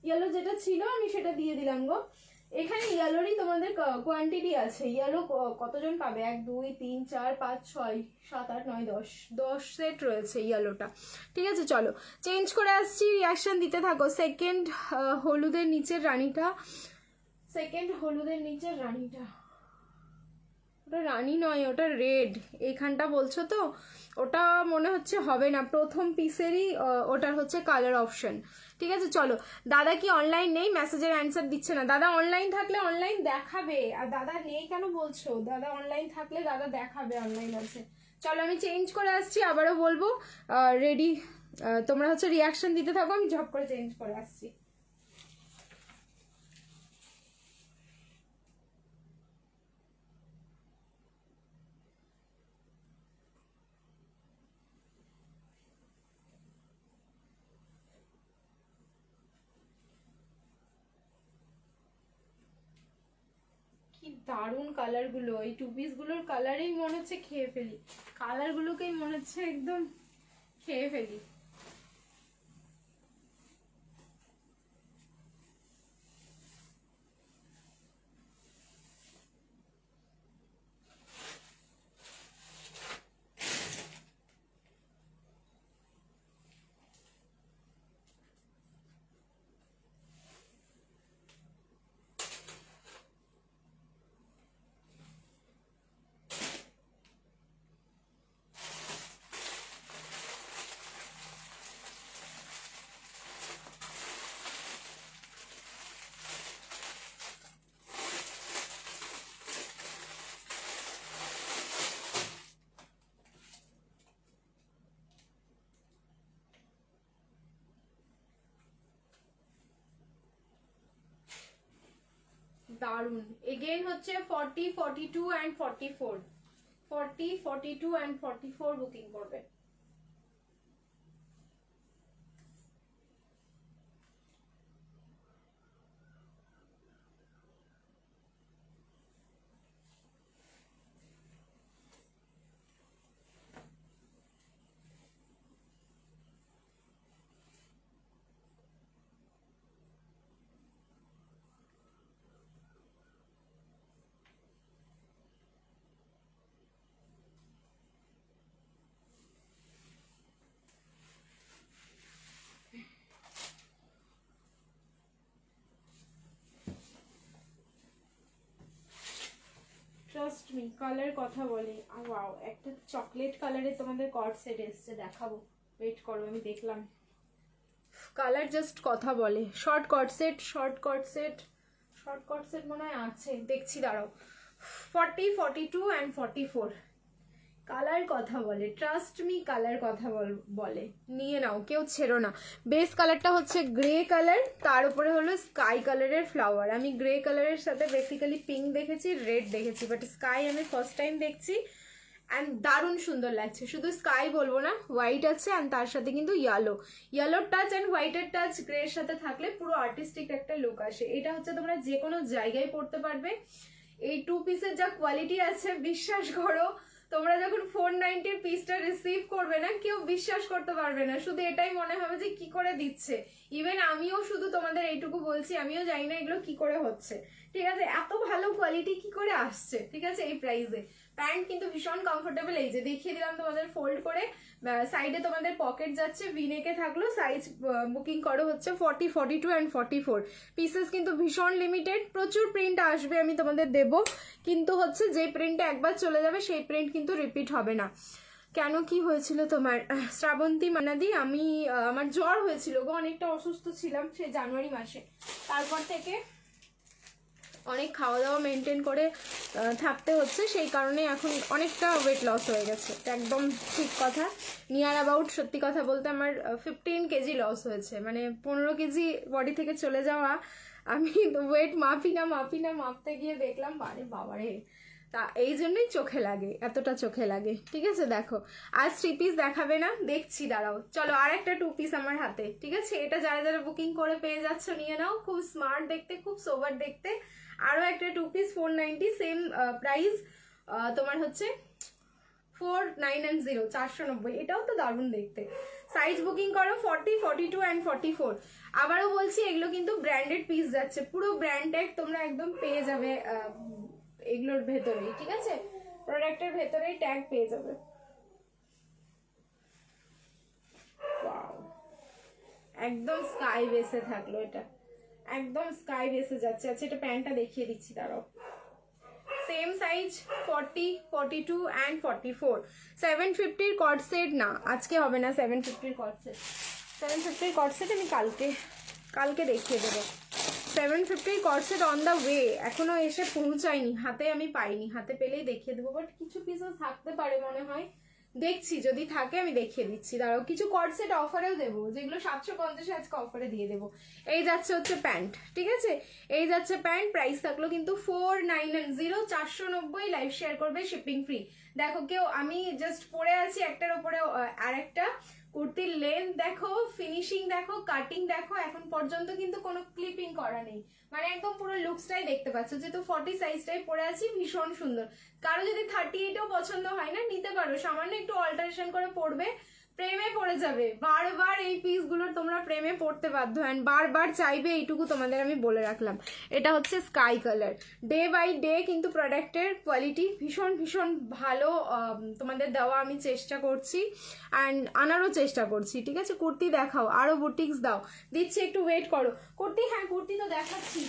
ইয়েলো যেটা ছিল আমি সেটা দিয়ে দিলাম গো। এখানে ইয়েলোরই তোমাদের কোয়ান্টিটি আছে। ইয়েলো কতজন পাবে? 1 2 3 4 5 6 7 8 9 10 10 সেট রয়েছে ইয়েলোটা, ঠিক আছে। চলো চেঞ্জ করে আসছি, রিয়াকশন দিতে থাকো। সেকেন্ড হলুদের নিচের রানীটা, সেকেন্ড হলুদের নিচের রানীটা, ওটা রানী নয়, ওটা রেড। এইখানটা বলছো তো, ওটা মনে হচ্ছে হবে না, প্রথম পিসেরই ওটার হচ্ছে কালার অপশন, ঠিক আছে। চলো, দাদা কি অনলাইন নেই? মেসেজের অ্যান্সার দিচ্ছে না। দাদা অনলাইন থাকলে অনলাইন দেখাবে, আর দাদা নেই কেন বলছো? দাদা অনলাইন থাকলে দাদা দেখাবে অনলাইন আছে। চলো আমি চেঞ্জ করে আসছি, আবারও বলবো রেডি, তোমরা হচ্ছে রিয়াকশন দিতে থাকো, আমি ঝপ করে চেঞ্জ করে আসছি। কি দারুণ কালার গুলো, এই টু পিস গুলোর কালারেই মনে হচ্ছে খেয়ে ফেলি, কালার গুলোকেই মনে হচ্ছে একদম খেয়ে ফেলি। দারুন। এগেইন হচ্ছে 40 42 এন্ড 44, 40 42 এন্ড 44 বুকিং করবে। ট্রাস্ট মি, কালার কথা বলে। ওয়াও, একটা চকলেট কালারে তোমাদের কর্ড সেট এসছে, দেখাবো, ওয়েট করো, আমি দেখলাম। কালার জাস্ট কথা বলে। Short cord set, short cord set, short cord set মনে হয় আছে, দেখছি দাঁড়াও। 40 42 এন্ড 44 কালার কথা বলে, ট্রাস্ট মি, কালার কথা বলে। নিয়ে নাও, কেউ ছেড়ো না। বেস কালারটা হচ্ছে গ্রে কালার, তার উপরে হলো স্কাই কালারের ফ্লাওয়ার। আমি গ্রে কালারের সাথে বেসিক্যালি পিঙ্ক দেখেছি, রেড দেখেছি, বাট স্কাই আমি ফার্স্ট টাইম দেখছি অ্যান্ড দারুণ সুন্দর লাগছে। শুধু স্কাই বলবো না, হোয়াইট আছে অ্যান্ড তার সাথে কিন্তু ইয়েলো, ইয়েলোর টাচ অ্যান্ড হোয়াইটের টাচ গ্রের সাথে থাকলে পুরো আর্টিস্টিক একটা লুক আসে। এটা হচ্ছে তোমরা যে কোনো জায়গায় পড়তে পারবে। এই টু পিসের যা কোয়ালিটি আছে, বিশ্বাস করো, তোমরা যখন 490 পিসটা রিসিভ করবে না, কেউ বিশ্বাস করতে পারবে না, শুধু এটাই মনে হবে যে কি করে দিচ্ছে। ইভেন আমিও শুধু তোমাদের এইটুকু বলছি, আমিও জানি না এগুলো কি করে হচ্ছে, ঠিক আছে। এত ভালো কোয়ালিটি কি করে আসছে, ঠিক আছে, এই প্রাইসে। প্যান্ট কিন্তু ভীষণ কমফোর্টেবল, এই যে দেখিয়ে দিলাম তোমাদের ফোল্ড করে, সাইডে তোমাদের পকেট যাচ্ছে, ভিনেকে থাকলো। সাইজ বুকিং করো হচ্ছে 40 42 এন্ড 44 পিসেস, কিন্তু ভীষণ লিমিটেড, প্রচুর প্রিন্ট আসবে, আমি তোমাদের দেবো, কিন্তু হচ্ছে যে প্রিন্টটা একবার চলে যাবে সেই প্রিন্ট কিন্তু রিপিট হবে না। কেন, কি হয়েছিল তোমার শ্রাবন্তী মানাদি? আমি আমার জ্বর হয়েছিল গো, অনেকটা অসুস্থ ছিলাম সেই জানুয়ারি মাসে, তারপর থেকে অনেক খাওয়া দাওয়া মেনটেন করে থাকতে হচ্ছে, সেই কারণে এখন অনেকটা ওয়েট লস হয়ে গেছে, একদম ঠিক কথা। নিয়ার অ্যাবাউট, সত্যি কথা বলতে আমার 15 কেজি লস হয়েছে, মানে 15 কেজি বডি থেকে চলে যাওয়া। আমি ওয়েট মাপি না মাপতে গিয়ে দেখলাম, বারে বাবারে তা এই জন্যই চোখে লাগে, এতটা চোখে লাগে। ঠিক আছে, দেখো আজ 3 পিস দেখাবে না, দেখছি, দাঁড়াও। চলো আর একটা 2 পিস আমার হাতে। ঠিক আছে, এটা যারা যারা বুকিং করে পেয়ে যাচ্ছ নিয়ে নাও, খুব স্মার্ট দেখতে, খুব সোবার দেখতে। আরও একটা 2 পিস 490, সেম প্রাইস তোমার হচ্ছে 490, 490। এটাও তো দারুণ দেখতে। সাইজ বুকিং করো 40, 42 অ্যান্ড 44। আবারও বলছি, এগুলো কিন্তু ব্র্যান্ডেড পিস যাচ্ছে, পুরো ব্র্যান্ডেড তোমরা একদম পেয়ে যাবে এগুলোর ভেতরেই। ঠিক আছে, প্রোডাক্টের ভেতরেই ট্যাগ পেয়ে যাবে। একদম স্কাই বেসে থাকলো, এটা একদম স্কাই বেসে যাচ্ছে। আচ্ছা, এটা প্যান্টটা দেখিয়ে দিচ্ছি, দাঁড়াও। Same size 40, 42 and 44। 750 কট সেট না, আজকে হবে না 750 কট সেট। 750 কট সেট আমি কালকে দেখিয়ে দেবো। 750 কট সেট অন দ্য ওয়ে, এখনো এসে পৌঁছায়নি, হাতে আমি পাইনি, হাতে পেলেই দেখিয়ে দেবো। বাট কিছু পিসও থাকতে পারে মনে হয়, দেখছি, যদি থাকে আমি দেখিয়ে দিচ্ছি। দাঁড়াও, কিছু কট সেট অফারেও দেবো, যেগুলো 750 আজকে অফারে দিয়ে দেবো। এই যাচ্ছে হচ্ছে প্যান্ট। ঠিক আছে, এই যাচ্ছে প্যান্ট, প্রাইস থাকলো কিন্তু 490, 490। লাইভ শেয়ার করবে, শিপিং ফ্রি। দেখো কেউ, আমি জাস্ট পরে আছি একটার উপরে আর একটা। কুর্তির লেন্থ দেখো, ফিনিশিং দেখো, কাটিং দেখো, এখন পর্যন্ত কিন্তু কোনো ক্লিপিং করা নেই, মানে একদম পুরো লুকসটাই দেখতে পাচ্ছ। যেহেতু 40 সাইজটাই পরে আছি, ভীষণ সুন্দর। কারো যদি 38ও পছন্দ হয় না, নিতে পারো, সামান্য একটু অল্টারেশন করে পরবে, প্রেমে পড়ে যাবে। বারবার এই পিসগুলো তোমরা প্রেমে পড়তে বাধ্য, অ্যান্ড বারবার চাইবে, এইটুকু তোমাদের আমি বলে রাখলাম। এটা হচ্ছে sky colour. Day by day কিন্তু প্রোডাক্টের কোয়ালিটি ভীষণ ভীষণ ভালো তোমাদের দেওয়া আমি চেষ্টা করছি, অ্যান্ড আনারও চেষ্টা করছি। ঠিক আছে, কুর্তি দেখাও, আরও বুটিক্স দাও, দিচ্ছি, একটু ওয়েট করো। কুর্তি, হ্যাঁ কুর্তি তো দেখাচ্ছি,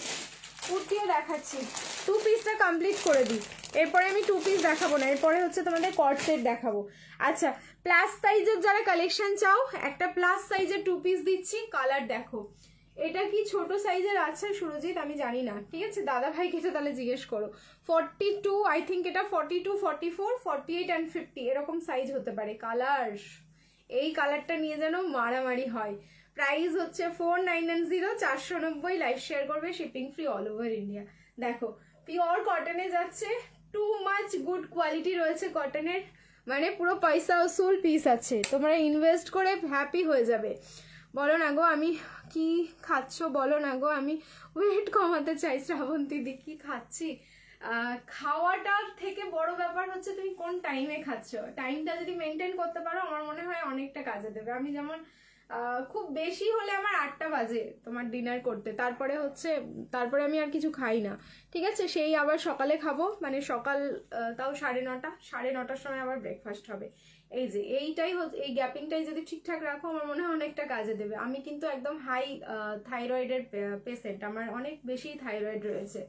কুর্তিও দেখাচ্ছি। 2 পিসটা কমপ্লিট করে দিই, এরপরে আমি 2 পিস দেখাবো না, এরপরে হচ্ছে তোমাদের কট সেট দেখাবো। আচ্ছা, প্লাস সাইজের যারা কালেকশন চাও, একটা প্লাস সাইজের 2 পিস দিচ্ছি। কালার দেখো, এটা কি ছোট সাইজের আছে সুরজিৎ, আমি জানি না। ঠিক আছে, দাদা ভাইকে তো তাহলে জিজ্ঞেস করো। 42, আই থিঙ্ক এটা 42, 44, 48 অ্যান্ড 50 এরকম সাইজ হতে পারে। কালার, এই কালারটা নিয়ে যেন মারামারি হয়। প্রাইস হচ্ছে 490, 490। লাইভ শেয়ার করবে, shipping free all over India. দেখো, পিওর কটনে যাচ্ছে, টু মাচ গুড কোয়ালিটি রয়েছে কটনের, মানে পুরো পয়সা উসুল পিস আছে, তোমরা ইনভেস্ট করে হ্যাপি হয়ে যাবে। বলো না গো, আমি কি খাচ্ছ বলো না গো, আমি ওয়েট কমাতে চাই। শ্রাবন্তী দি, কি খাচ্ছি? খাওয়াটার থেকে বড় ব্যাপার হচ্ছে তুমি কোন টাইমে খাচ্ছ। টাইমটা যদি মেনটেন করতে পারো, আমার মনে হয় অনেকটা কাজে দেবে। আমি যেমন খুব বেশি হলে আমার 8টা বাজে তোমার ডিনার করতে, তারপরে আমি আর কিছু খাই না। ঠিক আছে, সেই আবার সকালে খাবো, মানে সকাল তাও 9:30, 9:30টার সময় আবার ব্রেকফাস্ট হবে। এই যে এইটাই হচ্ছে, এই গ্যাপিংটাই যদি ঠিকঠাক রাখো, আমার মনে হয় অনেকটা কাজে দেবে। আমি কিন্তু একদম হাই থাইরয়েডের পেশেন্ট, আমার অনেক বেশি থাইরয়েড রয়েছে।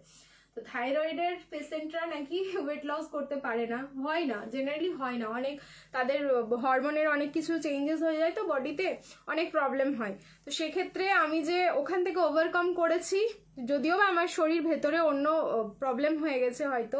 তো থাইরয়েডের পেশেন্টরা নাকি ওয়েট লস করতে পারে না, হয় না, জেনারেলি হয় না, অনেক তাদের হরমোনের অনেক কিছু চেঞ্জেস হয়ে যায়, তো বডিতে অনেক প্রবলেম হয়। তো সেক্ষেত্রে আমি যে ওখান থেকে ওভারকাম করেছি, যদিও বা আমার শরীর ভেতরে অন্য প্রবলেম হয়ে গেছে, হয়তো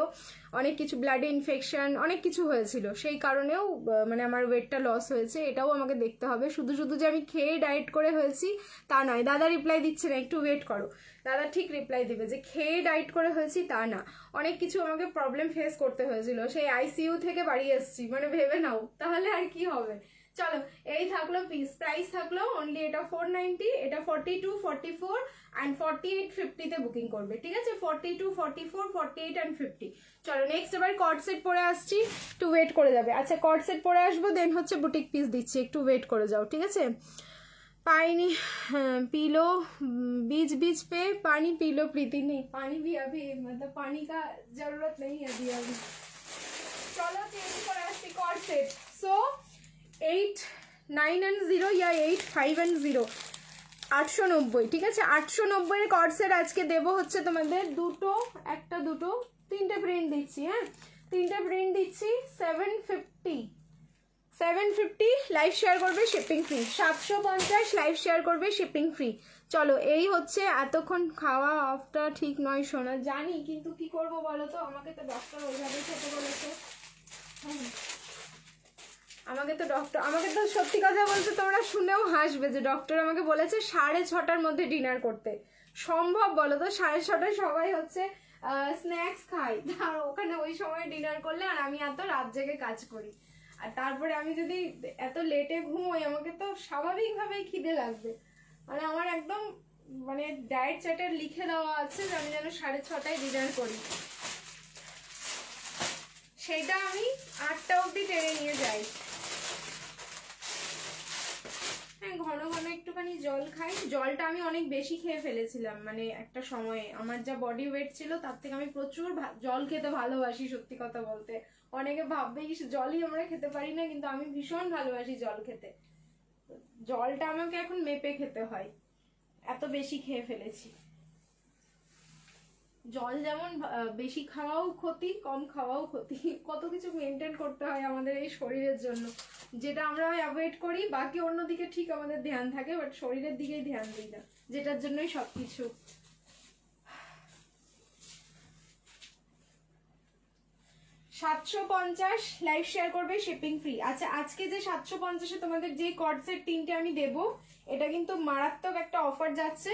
অনেক কিছু ব্লাডে ইনফেকশন অনেক কিছু হয়েছিল, সেই কারণেও মানে আমার ওয়েটটা লস হয়েছে, এটাও আমাকে দেখতে হবে। শুধু শুধু যে আমি খেয়ে ডায়েট করে হয়েছি তা নয়। দাদা রিপ্লাই দিচ্ছে না, একটু ওয়েট করো, দাদা ঠিক রিপ্লাই দিবে। যে খেয়ে ডায়েট করে হয়েছি তা না, অনেক কিছু আমাকে প্রবলেম ফেস করতে হয়েছিল, সেই আইসিইউ থেকে বাড়ি এসেছি, মানে ভেবে নাও, তাহলে আর কি হবে। চলো, এই থাকলো পিস, প্রাইস থাকলো অনলি এটা 490, এটা 42, 44 অ্যান্ড 48, 50-তে বুকিং করবে। ঠিক আছে, 42, 44, 48 অ্যান্ড 50। চলো নেক্সট এবার কট সেট পরে আসছি, একটু ওয়েট করে যাবে। আচ্ছা, কট সেট পরে আসবো, দেন হচ্ছে বুটিক পিস দিচ্ছি, একটু ওয়েট করে যাও। ঠিক আছে, पानी पी लो, बीच बीच पे पानी पी लो प्रीति। नहीं, पानी भी अभी मतलब पानी का जरूरत नहीं है अभी। चलो चेंज कर आस्ती कॉर्ड सेट। सो 890 या 850 890। ঠিক আছে, 890 এর কর্ড সেট আজকে দেবো হচ্ছে তোমাদের দুটো, একটা দুটো তিনটে প্রিন্ট দিচ্ছি। হ্যাঁ, তিনটে প্রিন্ট দিচ্ছি। 750 লাইভ শেয়ার করবে, শিপিং ফ্রি। 750 লাইভ শেয়ার করবে, শিপিং ফ্রি। চলো, এই হচ্ছে এতক্ষণ খাওয়া অফটা ঠিক নয় শোনা, জানি, কিন্তু কি করবো বলো তো, আমাকে তো ডক্টর ওইভাবে খেতে বলেছে। আমাকে তো সত্যি কথা বলতে তোমরা শুনেও হাসবে, যে ডক্টর আমাকে বলেছে 6:30টার মধ্যে ডিনার করতে। সম্ভব বলো তো? 6:30টায় সবাই হচ্ছে স্ন্যাক্স খাই, আর ওখানে ওই সময় ডিনার করলে, আর আমি এত রাত জেগে কাজ করি, আর তারপরে আমি যদি এত লেটে ঘুমোই আমাকে তো স্বাভাবিকভাবেই খিদে লাগবে। মানে আমার একদম মানে ডায়েট চার্টার লিখে দেওয়া আছে যে আমি যেন 6:30টায় ডিনার করি, সেটা আমি 8টা অবধি টেনে নিয়ে যাই। হ্যাঁ, ঘন ঘন একটুখানি জল খাই। জলটা আমি অনেক বেশি খেয়ে ফেলেছিলাম, মানে একটা সময়ে আমার যা বডি ওয়েট ছিল তার থেকে আমি প্রচুর জল খেতে ভালোবাসি। সত্যি কথা বলতে অনেকে ভাববে জলই আমরা খেতে পারি না, কিন্তু আমি ভীষণ ভালোবাসি জল খেতে। জলটা আমাকে এখন মেপে খেতে হয়, এত বেশি খেয়ে ফেলেছি। জল যেমন বেশি খাওয়াও ক্ষতি, কম খাওয়াও ক্ষতি, কত কিছু মেনটেন করতে হয় আমাদের এই শরীরের জন্য, যেটা আমরা অ্যাভয়েড করি। বাকি অন্যদিকে ঠিক আমাদের ধ্যান থাকে, বাট শরীরের দিকেই ধ্যান দিই না, যেটার জন্যই সবকিছু। 750 লাইভ শেয়ার করবে, শিপিং ফ্রি। আচ্ছা, আজকে যে 750-এ তোমাদের যে কর্ড সেট 3টে আমি দেবো, এটা কিন্তু মারাত্মক একটা অফার যাচ্ছে।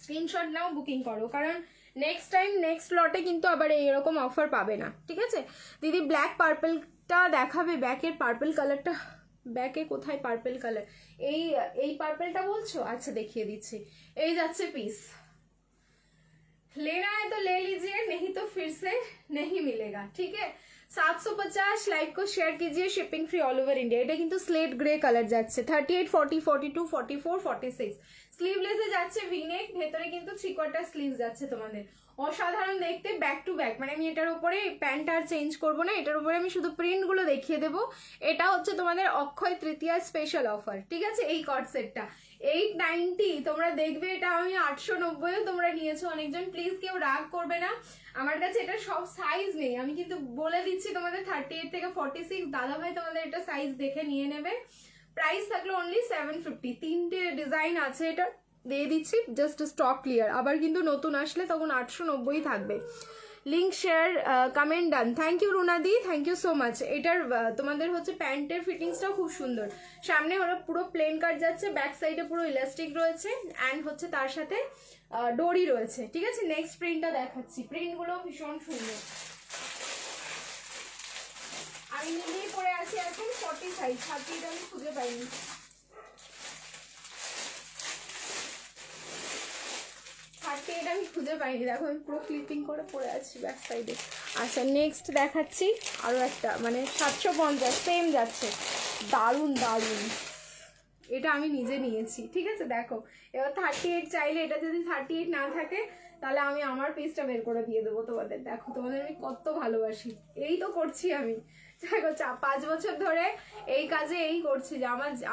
স্ক্রিনশট নাও, বুকিং করো, কারণ নেক্সট টাইম নেক্সট লটে কিন্তু আবার এইরকম অফার পাবে না, ঠিক আছে? দিদি ব্ল্যাক পার্পলটা দেখাবে, ব্যাকের পার্পল কালারটা, ব্যাকে কোথায় পার্পল কালার? এই পার্পলটা বলছো? আচ্ছা দেখিয়ে দিচ্ছি, এই যাচ্ছে পিস। लेना है तो ले लीजिए, नहीं तो फिर से नहीं मिलेगा, ठीक है? 750 लाइक को शेयर कीजिए, shipping free all over India. এটা কিন্তু স্লেট গ্রে কালার যাচ্ছে, 38, 40, 42, 44, 46। স্লিভলেসে যাচ্ছে ভিনেক, ভেতরে কিন্তু 3/4 স্লিভ যাচ্ছে তোমাদের। অসাধারণ দেখতে, ব্যাক টু ব্যাক। মানে আমি এটার উপরে প্যান্ট আর চেঞ্জ করবো না, এটার উপরে আমি শুধু প্রিন্টগুলো দেখিয়ে দেবো। এটা হচ্ছে তোমাদের অক্ষয় তৃতীয়া স্পেশাল অফার, ঠিক আছে? এই কর্ড সেটটা 890, তোমরা দেখবে এটা আমি 890-ও তোমরা নিয়েছো অনেকজন। প্লিজ কেউ রাগ করবে না, আমার কাছে এটা সব সাইজ নেই, আমি কিন্তু বলে দিচ্ছি তোমাদের 38 থেকে 46। দাদাভাই তোমাদের এটা সাইজ দেখে নিয়ে নেবে। প্রাইস থাকলো অনলি 750। 3টে ডিজাইন আছে, এটা দিয়ে দিচ্ছি, জাস্ট স্টক ক্লিয়ার। আবার কিন্তু নতুন আসলে তখন 890 থাকবে। Link share comment done. Thank you রুনাদি, থ্যাংক ইউ সো মাচ। এটার তোমাদের হচ্ছে প্যান্টের ফিটিংসটাও খুব সুন্দর। সামনে হলো পুরো প্লেন কাট যাচ্ছে, ব্যাক সাইডে পুরো ইলাস্টিক রয়েছে, অ্যান্ড হচ্ছে তার সাথে ডোরি রয়েছে, ঠিক আছে? নেক্সট প্রিন্টটা দেখাচ্ছি, প্রিন্টগুলো ভীষণ সুন্দর। আমি নিজেই পরে আছি এখন 40 সাইজ, 30 আমি খুঁজে পাইনি। এটা আমি খুঁজে পাইনি, দেখো আমি পুরো ক্লিপিং করে পরে আছি ব্যাক সাইডে। আচ্ছা, নেক্সট দেখাচ্ছি আরো একটা, মানে 750 সেম যাচ্ছে, দারুণ দারুণ। এটা আমি নিজে নিয়েছি, ঠিক আছে? দেখো এবার 38 চাইলে, এটা যদি 38 না থাকে তাহলে আমি আমার পিসটা বের করে দিয়ে দেবো তোমাদের। দেখো তোমাদের আমি কত ভালোবাসি, এই তো করছি আমি। দেখো 5 বছর ধরে এই কাজে এই করছি, যে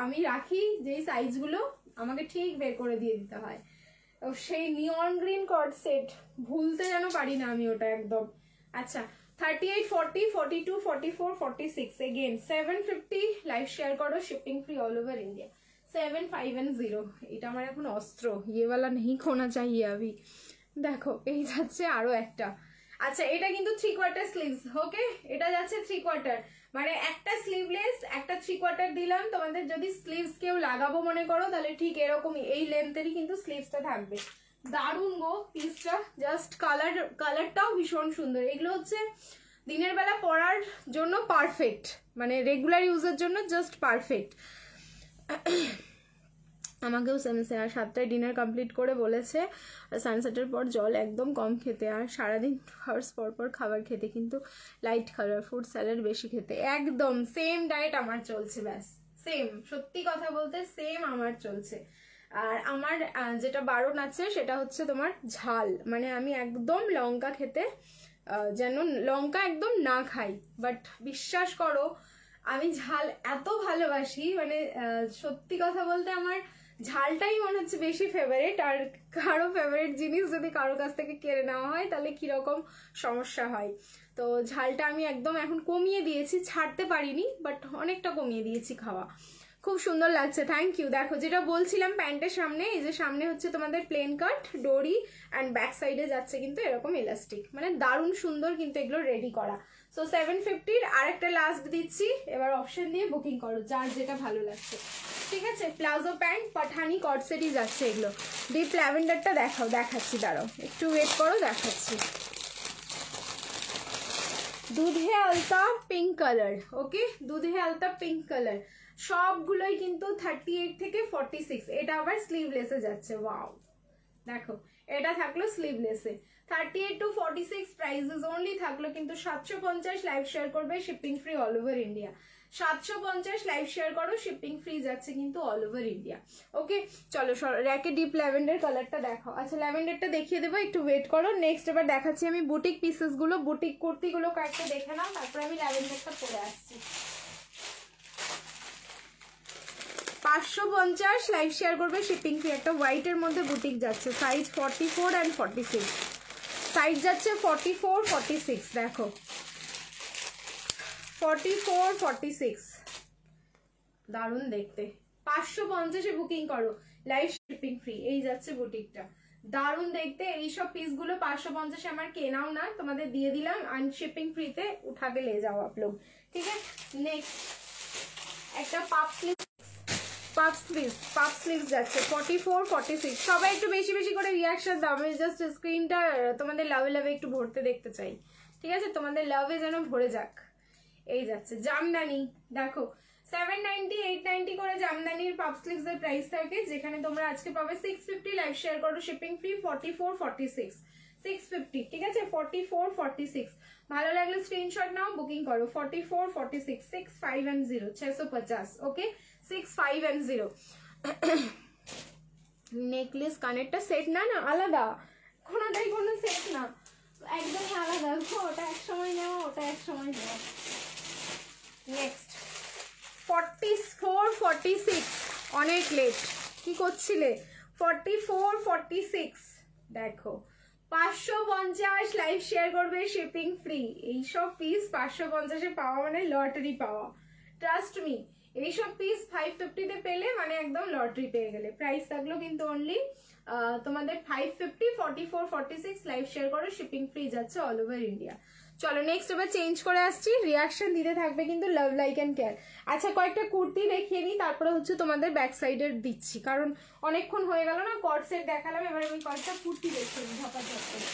আমি রাখি যেই সাইজগুলো আমাকে ঠিক বের করে দিয়ে দিতে হয়। সেই নিয়ন গ্রিন কর্ড সেট ভুলতে যেন পারি না আমি ওটা একদম। আচ্ছা, 38, 40, 42, 44, 46 এগেন 750 লাইভ শেয়ার করো, shipping free all over India. 750, এটা আমার এখন অস্ত্র, ইয়েওয়ালা নেই খোনা চাইয়ে আবি। দেখো এই যাচ্ছে আরো একটা। আচ্ছা, এটা কিন্তু 3/4 স্লিভস, ওকে? এটা যাচ্ছে 3/4, মানে একটা স্লিভলেস একটা 3/4 দিলাম তোমাদের। যদি স্লিভস কেউ লাগাবো মনে করো তাহলে ঠিক এরকমই এই লেন্থেরই কিন্তু স্লিভসটা থাকবে। দারুণ গো পিসটা, জাস্ট কালারটাও ভীষণ সুন্দর। এগুলো হচ্ছে দিনের বেলা পরার জন্য পারফেক্ট, মানে রেগুলার ইউজের জন্য জাস্ট পারফেক্ট। আমাকেও 7টায় ডিনার কমপ্লিট করে বলেছে সানসেটের পর জল একদম কম খেতে, আর সারাদিন হার্স পর খাবার খেতে, কিন্তু লাইট খাবার, ফুড স্যালাড বেশি খেতে। একদম সেম ডায়েট আমার চলছে, ব্যাস সেম। সত্যি কথা বলতে সেম আমার চলছে। আর আমার যেটা বারণ আছে সেটা হচ্ছে তোমার ঝাল, মানে আমি একদম লঙ্কা খেতে, যেন লঙ্কা একদম না খাই। বাট বিশ্বাস করো আমি ঝাল এত ভালোবাসি, মানে সত্যি কথা বলতে আমার ঝালটাই মনে হচ্ছে বেশি ফেভারিট। আর কারো ফেভারিট জিনিস যদি কারো কাছ থেকে কেড়ে নেওয়া হয় তাহলে কিরকম সমস্যা হয়। তো ঝালটা আমি একদম এখন কমিয়ে দিয়েছি, ছাড়তে পারিনি বাট অনেকটা কমিয়ে দিয়েছি খাওয়া। খুব সুন্দর লাগছে, থ্যাংক ইউ। দেখো যেটা বলছিলাম, প্যান্টের সামনে, এই যে সামনে হচ্ছে তোমাদের প্লেন কাট ডোরি, অ্যান্ড ব্যাক সাইডে যাচ্ছে কিন্তু এরকম ইলাস্টিক, মানে দারুণ সুন্দর কিন্তু এগুলো রেডি করা। সো 750-র আরেকটা লাস্ট দিচ্ছি, এবার অপশন দিয়ে বুকিং করো যার যেটা ভালো লাগছে। ঠিক আছে, প্লাজো প্যান্ট পাঠানি কটসেটই যাচ্ছে এগুলো। ডিপ ল্যাভেন্ডারটা দেখাচ্ছি, দাঁড়াও একটু ওয়েট করো, দেখাচ্ছি। দুধে আলতা পিঙ্ক কালার, ওকে, দুধে আলতা পিঙ্ক কালার, সবগুলোই কিন্তু 38 থেকে 46। এটা আবার স্লিভলেসে যাচ্ছে, ওয়াও দেখো, এটা থাকলো স্লিভলেসে। 38 to 46 প্রাইসেস অনলি থাকলো কিন্তু 750। লাইভ শেয়ার করবে, shipping free all over India. 750 live share করো, শিপিং ফ্রি যাচ্ছে কিন্তু অল ওভার ইন্ডিয়া। ওকে চলো র্যাকে ডিপ ল্যাভেন্ডার কালারটা দেখাও। আচ্ছা ল্যাভেন্ডারটা দেখিয়ে দেবো, একটু ওয়েট করো। নেক্সট এবার দেখাচ্ছি আমি বুটিক পিসেসগুলো, বুটিক কুর্তিগুলো কয়েকটা দেখে নাও, তারপরে আমি ল্যাভেন্ডারটা পরে আসছি। 550 লাইভ শেয়ার করবে, শিপিং ফ্রি। একটা হোয়াইটের মধ্যে বুটিক যাচ্ছে, সাইজ 44 and 46, সাইজ যাচ্ছে 44 46, দেখো 44 46, দারুণ দেখতে। 550-এ বুকিং করো, লাইভ শিপিং ফ্রি। এই যাচ্ছে বুটিকটা, দারুণ দেখতে। এইসব পিসগুলো 550-এ আমার কেনাও না, তোমাদের দিয়ে দিলাম, আর শিপিং ফ্রিতে উঠাকে লে যাও আপ লোগ, ঠিক আছে। নেক্সট একটা পাপ স্লিভস যাচ্ছে 44 46। সবাই একটু বেশি বেশি করে রিয়াকশন দাও, আমি জাস্ট স্ক্রিনটা তোমাদের লাভে একটু ভরতে দেখতে চাই, ঠিক আছে, তোমাদের লাভে যেন ভরে যাক। এই যাচ্ছে জামদানি, দেখো 790 890 করে জামদানির পাপ স্লিভস এর প্রাইস থাকে, যেখানে তোমরা আজকে পাবে 650। লাইভ শেয়ার করো, শিপিং ফ্রি 44 46 650, ঠিক আছে 44 46। ভালো লাগলে স্ক্রিনশট নাও, বুকিং করো 44 46 65 and 0 650, ওকে 65 and 0। নেকলেস কানেরটা সেট না, আলাদা, কোনোটাই কোনো সেট না, একদমই আলাদা, ওটা এক সময় নেওয়া, ওটা এক সময় নেওয়া। নেক্সট 44 46, অনেক লেট, কি করছিলে? 44 46 দেখো 550 লাইভ শেয়ার করবে, শিপিং ফ্রি। এইসব পিস 550-এ পাওয়া মানে লটারি পাওয়া, ট্রাস্ট মি। এইসব পিস 550-তে পেলে মানে একদম লটারি পেয়ে গেলে। প্রাইস থাকলো কিন্তু অনলি তোমাদের 550। 44 46 লাইভ শেয়ার করো, শিপিং ফ্রি যাচ্ছে অল ওভার ইন্ডিয়া। চলো নেক্সট এবার চেঞ্জ করে আসছি, রিয়াকশন দিতে থাকবে কিন্তু লাভ লাইক অ্যান্ড কেয়ার। আচ্ছা কয়েকটা কুর্তি দেখিয়ে নিই, তারপরে হচ্ছে তোমাদের ব্যাক সাইডের দিচ্ছি, কারণ অনেকক্ষণ হয়ে গেল না, কট সেট দেখালাম, এবার আমি কয়েকটা কুর্তি দেখিয়ে নিই ঝপাঝপ করে।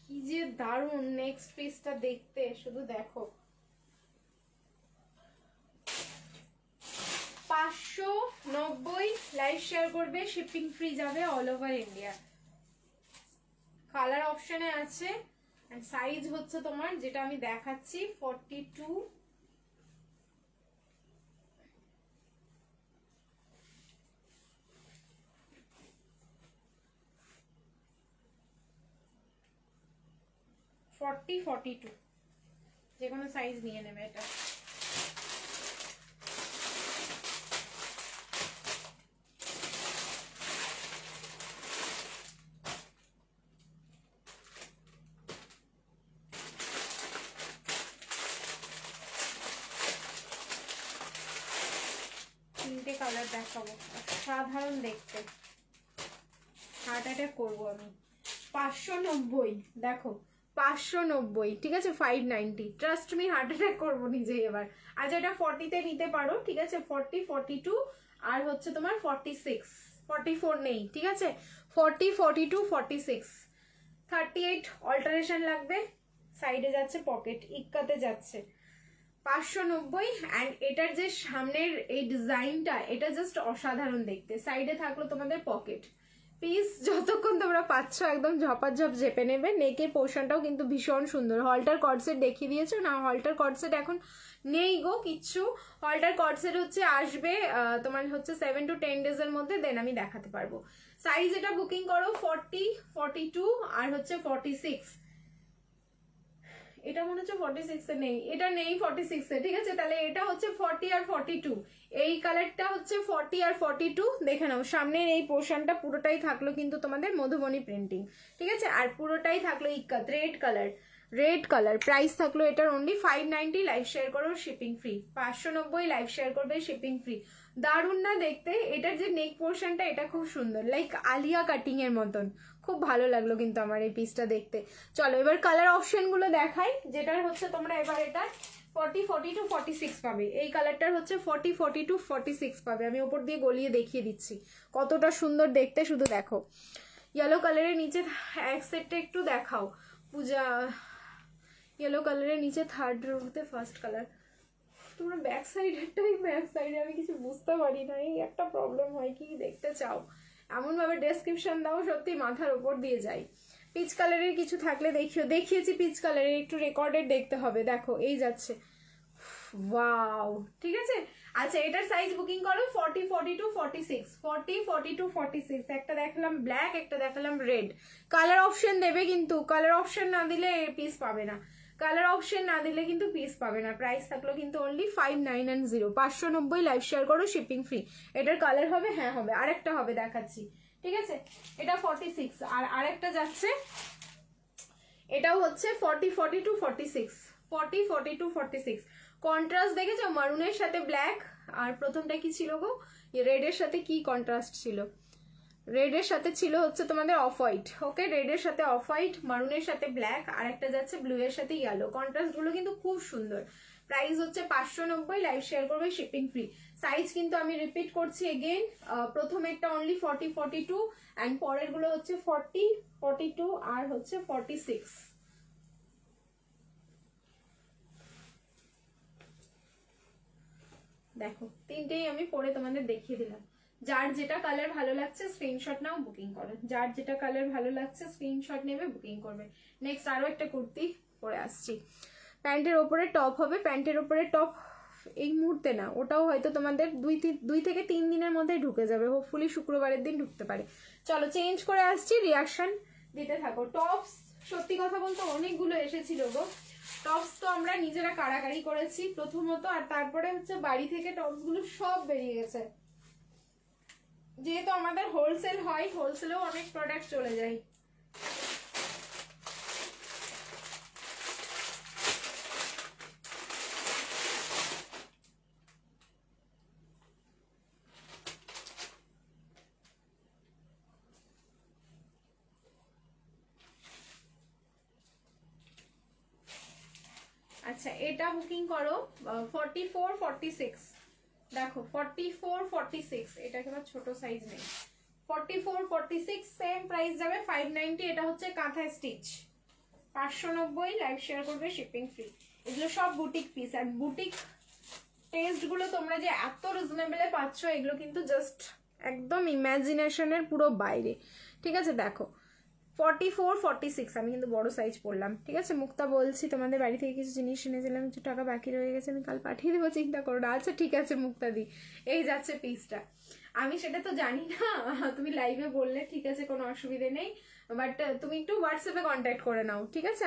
কি যে দারুণ নেক্সট পিসটা দেখতে, শুধু দেখো। 590 লাইভ শেয়ার করবে, শিপিং ফ্রি যাবে অল ওভার ইন্ডিয়া। কালার অপশনে আছে, সাইজ হচ্ছে তোমার যেটা আমি দেখাচ্ছি 42 40 42, যে কোনো সাইজ নিয়ে নেবে এটা। তিনটে কালার দেখাবো, সাধারণ দেখতে, হার্ট অ্যাটাক করবো আমি। 590 দেখো 590, ঠিক আছে, 590। ট্রাস্ট মি, হার্ট অ্যাটাক করবো নিজেই এবার। আচ্ছা এটা 40-তে নিতে পারো, ঠিক আছে, 40, 42 আর হচ্ছে তোমার 46, 44 নেই, ঠিক আছে, 40, 42, 46, 38 অল্টারেশন লাগবে, সাইডে যাচ্ছে পকেট, ইক্কাতে যাচ্ছে 590। অ্যান্ড এটার যে সামনের এই ডিজাইনটা, এটা জাস্ট অসাধারণ দেখতে। সাইডে থাকলো তোমাদের পকেট পিস, যতক্ষণ তোমরা পাচ্ছ একদম ঝপাঝপ চেপে নেবে। নেকের পোর্শনটাও কিন্তু ভীষণ সুন্দর। হলটার কর্ডসেট দেখিয়ে দিয়েছো না? হলটার কর্ডসেট এখন নেই গো কিচ্ছু। হলটার কর্ডসেট হচ্ছে আসবে তোমার হচ্ছে 7 to 10 ডেজের মধ্যে, দেন আমি দেখাতে পারবো। সাইজ এটা বুকিং করো 40, 42 আর হচ্ছে 46। এটা মনে হচ্ছে 46 এ নেই, এটা নেই 46 এ, ঠিক আছে, তাহলে এটা হচ্ছে 40 আর 42। এই কালারটা হচ্ছে 40 আর 42, দেখে নাও। সামনের এই পোর্শনটা পুরোটাই থাকলো কিন্তু তোমাদের মধুবনী প্রিন্টিং, ঠিক আছে, আর পুরোটাই থাকলো ইক্কাত রেড কালার। প্রাইস থাকলো এটার অনলি 590, লাইভ শেয়ার করো শিপিং ফ্রি। 590 লাইভ শেয়ার করবে শিপিং ফ্রি। দারুণ না দেখতে? এটার যে নেক পোর্শনটা এটা খুব সুন্দর, লাইক আলিয়া কাটিং এর মতন, খুব ভালো লাগলো কিন্তু আমার এই পিসটা দেখতে। চলো এবার কালার অপশনগুলো দেখাই, যেটার হচ্ছে তোমরা এবার এটা 40, 42, 46 পাবে। এই কালারটার হচ্ছে 40, 42, 46 পাবে। আমি ওপর দিয়ে গলিয়ে দেখিয়ে দিচ্ছি কতটা সুন্দর দেখতে, শুধু দেখো। ইয়েলো কালারের নিচে এক সেটটা একটু দেখাও পূজা, ইয়েলো কালারের নিচে থার্ড রোতে ফার্স্ট কালার। তোমরা ব্যাক সাইডেরটাই ব্যাক সাইডে, আমি কিছু বুঝতে পারি না, এই একটা প্রবলেম হয়। কি দেখতে চাও এমনভাবে ডেসক্রিপশন দাও, সত্যি মাথার উপর দিয়ে যাই। পিচ কালারের কিছু থাকলে দেখিয়েছি পিচ কালারের, একটু রেকর্ডেড দেখতে হবে। দেখো এই যাচ্ছে, ওয়াও, ঠিক আছে। আচ্ছা এটার সাইজ বুকিং করো 40, 42, 46, 40, 42, 46। একটা দেখালাম ব্ল্যাক, একটা দেখালাম রেড। কালার অপশন দেবে কিন্তু, কালার অপশন না দিলে পিস পাবে না, কালার অপশন না দিলে কিন্তু পিস পাবে না। প্রাইস থাকলো কিন্তু অনলি 590, 590 লাইভ শেয়ার করো শিপিং ফ্রি। এটার কালার হবে, হ্যাঁ হবে, আরেকটা হবে দেখাচ্ছি, ঠিক আছে। এটা 46 আর আরেকটা যাচ্ছে, এটাও হচ্ছে 40, 42, 46, 40, 42, 46। কন্ট্রাস্ট দেখেছো, মারুনের সাথে ব্ল্যাক, আর প্রথমটা কি ছিল গো, রেডের সাথে কি কন্ট্রাস্ট ছিল? রেডের সাথে ছিল হচ্ছে তোমাদের অফ হোয়াইট, ওকে, রেডের সাথে অফ হোয়াইট, মারুনের সাথে ব্ল্যাক, আর একটা যাচ্ছে ব্লু এর সাথে ইয়েলো। কন্ট্রাস্ট গুলো কিন্তু খুব সুন্দর। প্রাইস হচ্ছে 590, লাইভ শেয়ার করবে শিপিং ফ্রি। সাইজ কিন্তু আমি রিপিট করছি এগেইন, প্রথমেরটা অনলি 40, 42 অ্যান্ড পরের গুলো হচ্ছে 40, 42 আর হচ্ছে 46। দেখো তিনটেই আমি পরে তোমাদের দেখিয়ে দিলাম। যার যেটা কালার ভালো লাগছে স্ক্রিনশট নাও, বুকিং করো। যার যেটা কালার ভালো লাগছে স্ক্রিনশট নেবে, বুকিং করবে। নেক্সট আরো একটা কুর্তি পরে আসছি। প্যান্টের ওপরে টপ হবে, প্যান্টের ওপরে টপ এই মুহূর্তে না, ওটাও হয়তো তোমাদের 2 থেকে 3 দিনের মধ্যে ঢুকে যাবে, হোপফুলি শুক্রবারের দিন ঢুকতে পারে। চলো চেঞ্জ করে আসছি, রিয়াকশন দিতে থাকো। টপস সত্যি কথা বলতে অনেকগুলো এসেছিল গো। টপস তো আমরা নিজেরা কাড়াকাড়ি করেছি প্রথমত, আর তারপরে হচ্ছে বাড়ি থেকে টপস গুলো সব বেরিয়ে গেছে। যেহেতু আমাদের হোলসেল হয়, হোলসেলেও অনেক প্রোডাক্ট চলে যায়। আচ্ছা এটা বুকিং করো 44, 46। দেখো 44, 46, এটা একেবারে ছোট সাইজ নেই। 44, 46 সেম প্রাইস যাবে 590। এটা হচ্ছে কাঁথা স্টিচ, 590 লাইভ শেয়ার করবে শিপিং ফ্রি। এগুলো সব বুটিক পিস, আর বুটিক টেস্ট গুলো তোমরা যে এত রিজনেবলে পাচ্ছ, এগুলো কিন্তু জাস্ট একদম ইমাজিনেশনের পুরো বাইরে, ঠিক আছে। দেখো 44, 46, আমি কিন্তু বড় সাইজ পড়লাম, ঠিক আছে। মুক্তা বলছি তোমাদের বাড়ি থেকে কিছু জিনিস এনেছিলাম, কিছু টাকা বাকি রয়ে গেছে, আমি কাল পাঠিয়ে দেবো, চিন্তা করো না। আচ্ছা ঠিক আছে মুক্তা দি, এই যাচ্ছে পিসটা। আমি সেটা তো জানি না, তুমি লাইভে বললে ঠিক আছে, কোনো অসুবিধে নেই, বাট তুমি একটু হোয়াটসঅ্যাপে কন্ট্যাক্ট করে নাও, ঠিক আছে।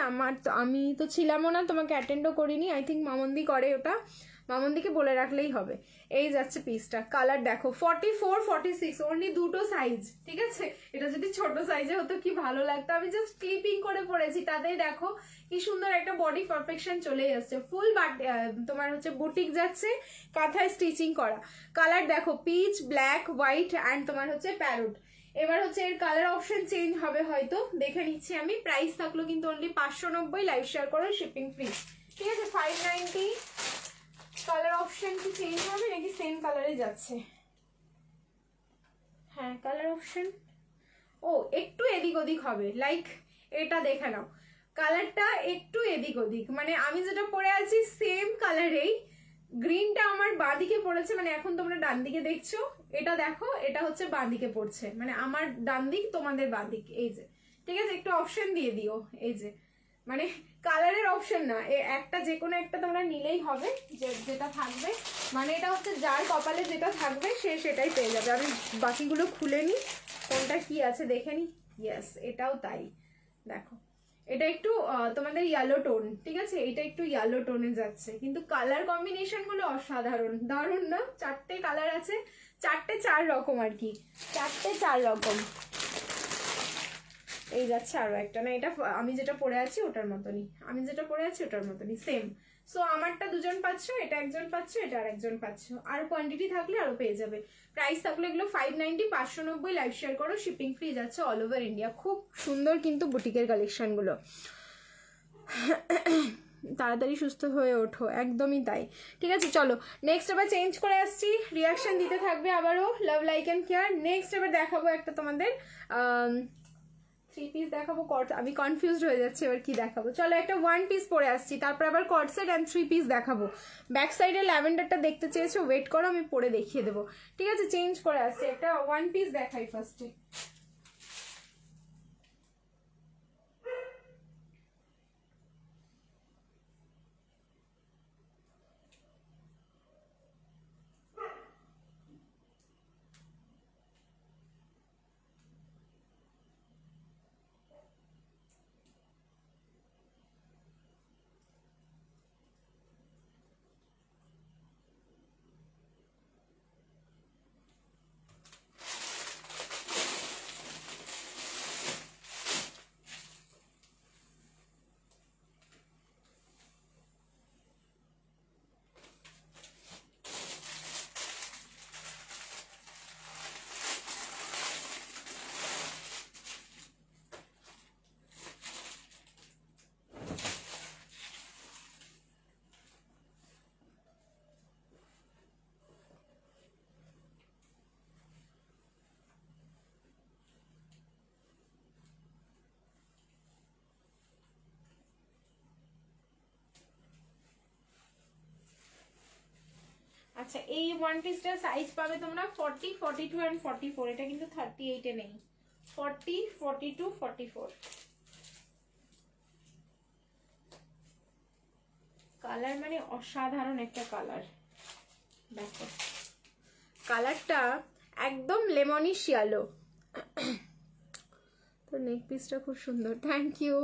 আমি তো ছিলামও না, তোমাকে অ্যাটেন্ডও করিনি, আই থিঙ্ক মামন্দি করে ওটা, মামন্দিকে বলে রাখলেই হবে। এই যাচ্ছে পিসটা, কালার দেখো 44, 46, অনলি দুটো সাইজ, ঠিক আছে। এটা যদি ছোট সাইজে হতো কি ভালো লাগতো, আমি জাস্ট ক্লিপিং করে পরেছি, তাতেই দেখো কি সুন্দর একটা বডি পারফেকশন চলে আসছে। ফুল তোমার হচ্ছে বুটিক যাচ্ছে, কাঁথায় স্টিচিং করা। কালার দেখো পিচ, ব্ল্যাক, হোয়াইট অ্যান্ড তোমার হচ্ছে প্যারোট। এবার হচ্ছে এর কালার অপশন চেঞ্জ হবে হয়তো, দেখে নিচ্ছি আমি। প্রাইস থাকলো কিন্তু অনলি 590, লাইভ শেয়ার করো, শিপিং ফ্রি। ঠিক আছে 590। কালার অপশন কি চেঞ্জ হবে নাকি সেম কালারে যাচ্ছে? হ্যাঁ কালার অপশন ও একটু এদিক ওদিক হবে, লাইক এটা দেখে নাও, কালারটা একটু এদিক ওদিক, মানে আমি যেটা পরে আছি সেম কালারেই, গ্রিনটা আমার বাঁ দিকে পড়েছে, মানে এখন তোমরা ডান দিকে দেখছো, এটা দেখো এটা হচ্ছে বাঁ দিকে পড়ছে, মানে আমার ডান দিক তোমাদের বাঁ দিক, এই যে। ঠিক আছে একটু অপশন দিয়ে দিও, এই যে মানে কালারের অপশন না, একটা যে কোনো একটা তোমরা নিলেই হবে, যেটা থাকবে, মানে এটা হচ্ছে যার কপালে যেটা থাকবে সে সেটাই পেয়ে যাবে। আমি বাকিগুলো খুলে নিই, কোনটা কি আছে দেখে নি। ইয়েস এটাও তাই, দেখো এটা একটু তোমাদের ইয়েলো টোন, ঠিক আছে এটা একটু ইয়েলো টোনে যাচ্ছে, কিন্তু কালার কম্বিনেশন গুলো অসাধারণ, দারুণ না? 4টে কালার আছে, 4টে 4 রকম আর কি, 4টে 4 রকম। এই যাচ্ছে আরো একটা, না এটা আমি যেটা পরে আছি ওটার মতনই, আমি যেটা পরে আছি ওটার মতনই সেম। সো আমারটা দুজন পাচ্ছ, এটা একজন পাচ্ছ, এটা আর একজন পাচ্ছ, আর কোয়ান্টিটি থাকলে আরো পেয়ে যাবে। প্রাইস থাকলো এগুলো 590, 590, লাইভ শেয়ার করো, শিপিং ফ্রি যাচ্ছে অল ওভার ইন্ডিয়া। খুব সুন্দর কিন্তু বুটিকের কালেকশন গুলো। তাড়াতাড়ি সুস্থ হয়ে ওঠো, একদমই তাই। ঠিক আছে চলো নেক্সট এবার চেঞ্জ করে আসছি, রিয়াকশন দিতে থাকবে আবারও, love like and care. Next এবার দেখাবো একটা তোমাদের 3 পিস দেখাবো, আমি কনফিউজড হয়ে যাচ্ছি এবার কি দেখাবো। চলো একটা 1 পিস পরে আসছি, তারপর আবার কর্ড সেট অ্যান্ড 3 পিস দেখাবো। ব্যাক সাইডে ল্যাভেন্ডারটা দেখতে চেয়েছো, ওয়েট করো আমি পরে দেখিয়ে দেবো। ঠিক আছে চেঞ্জ করে আসছি, একটা 1 পিস দেখাই ফার্স্টে। আচ্ছা এই 1 পিসটার সাইজ পাবে তোমরা 40, 42 এন্ড 44, এটা কিন্তু 38 এ নেই, 40, 42, 44। কালার মানে অসাধারণ একটা কালার, দেখো কালারটা একদম লেমনিশ ইয়েলো। তো নেক পিসটা খুব সুন্দর, থ্যাংক ইউ।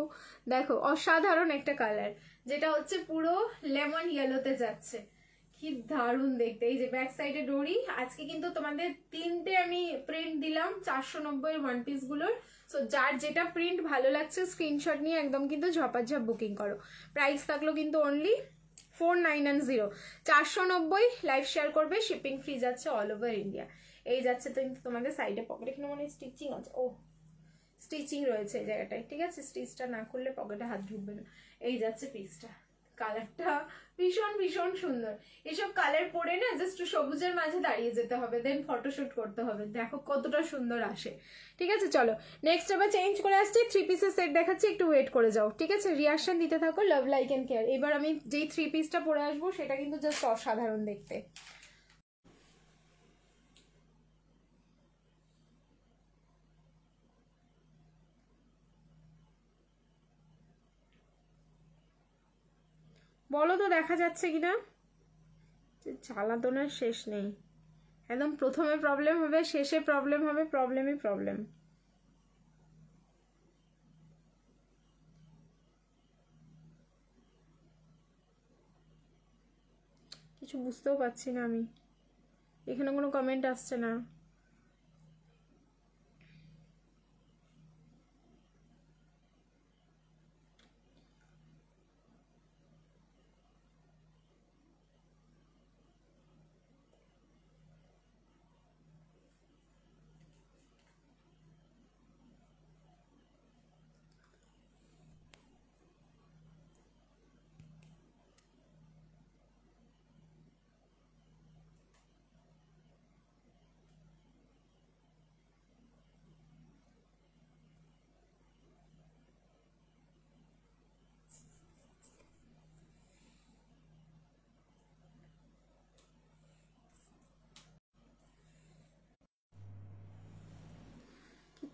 দেখো অসাধারণ একটা কালার, যেটা হচ্ছে পুরো লেমন ইয়েলোতে যাচ্ছে, কি দারুণ দেখতে। এই যে ব্যাক সাইডে ডোরি, আজকে কিন্তু তোমাদের 3টে আমি প্রিন্ট দিলাম 490 1 পিস গুলোর। সো যার যেটা প্রিন্ট ভালো লাগছে স্ক্রিনশট নিয়ে একদম কিন্তু ঝপাঝপ বুকিং করো। প্রাইস থাকলো কিন্তু অনলি 490, 490, লাইভ শেয়ার করবে, শিপিং ফ্রি যাচ্ছে অল ওভার ইন্ডিয়া। এই যাচ্ছে তো কিন্তু তোমাদের সাইডে পকেট, এখানে মানে স্টিচিং আছে, ও স্টিচিং রয়েছে এই জায়গাটায়, ঠিক আছে স্টিচটা না করলে পকেটে হাত ঢুকবে না। এই যাচ্ছে পিসটা, কালারটা ভীষণ ভীষণ সুন্দর। এসব কালার পরে না জাস্ট সবুজের মাঝে দাঁড়িয়ে যেতে হবে, দেন ফটোশুট করতে হবে, দেখো কতটা সুন্দর আসে। ঠিক আছে চলো নেক্সট আবার চেঞ্জ করে আসছি, 3 পিসের সেট দেখাচ্ছি, একটু ওয়েট করে যাও। ঠিক আছে রিয়াকশন দিতে থাকো, লাভ লাইক অ্যান্ড কেয়ার। এবার আমি যেই 3 পিসটা পরে আসবো সেটা কিন্তু জাস্ট অসাধারণ দেখতে। বলো তো দেখা যাচ্ছে কিনা, জ্বালাতনের শেষ নেই, একদম প্রথমে প্রবলেম হবে, শেষে প্রবলেম হবে, প্রবলেমই প্রবলেম। কিছু বুঝতেও পারছি না আমি, এখানে কোনো কমেন্ট আসছে না।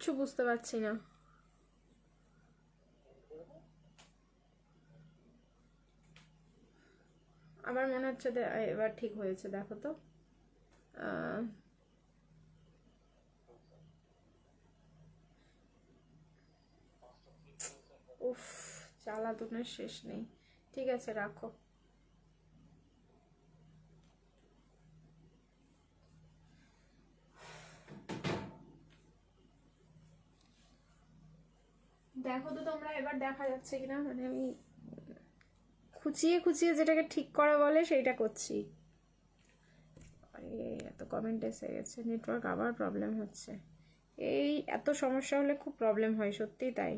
কিচ্ছু বুঝতে পারছি না। আমার মনে হচ্ছে এবার ঠিক হয়েছে, দেখো তো। উফ, জ্বালাতনের শেষ নেই। ঠিক আছে, রাখো। দেখো তো তোমরা এবার দেখা যাচ্ছে কিনা, মানে আমি খুঁচিয়ে খুঁচিয়ে যেটাকে ঠিক করা বলে সেইটা করছি। আরে এত কমেন্ট এসে গেছে, নেটওয়ার্ক আবার প্রবলেম হচ্ছে। এই এত সমস্যা হলে খুব প্রবলেম হয়, সত্যিই তাই।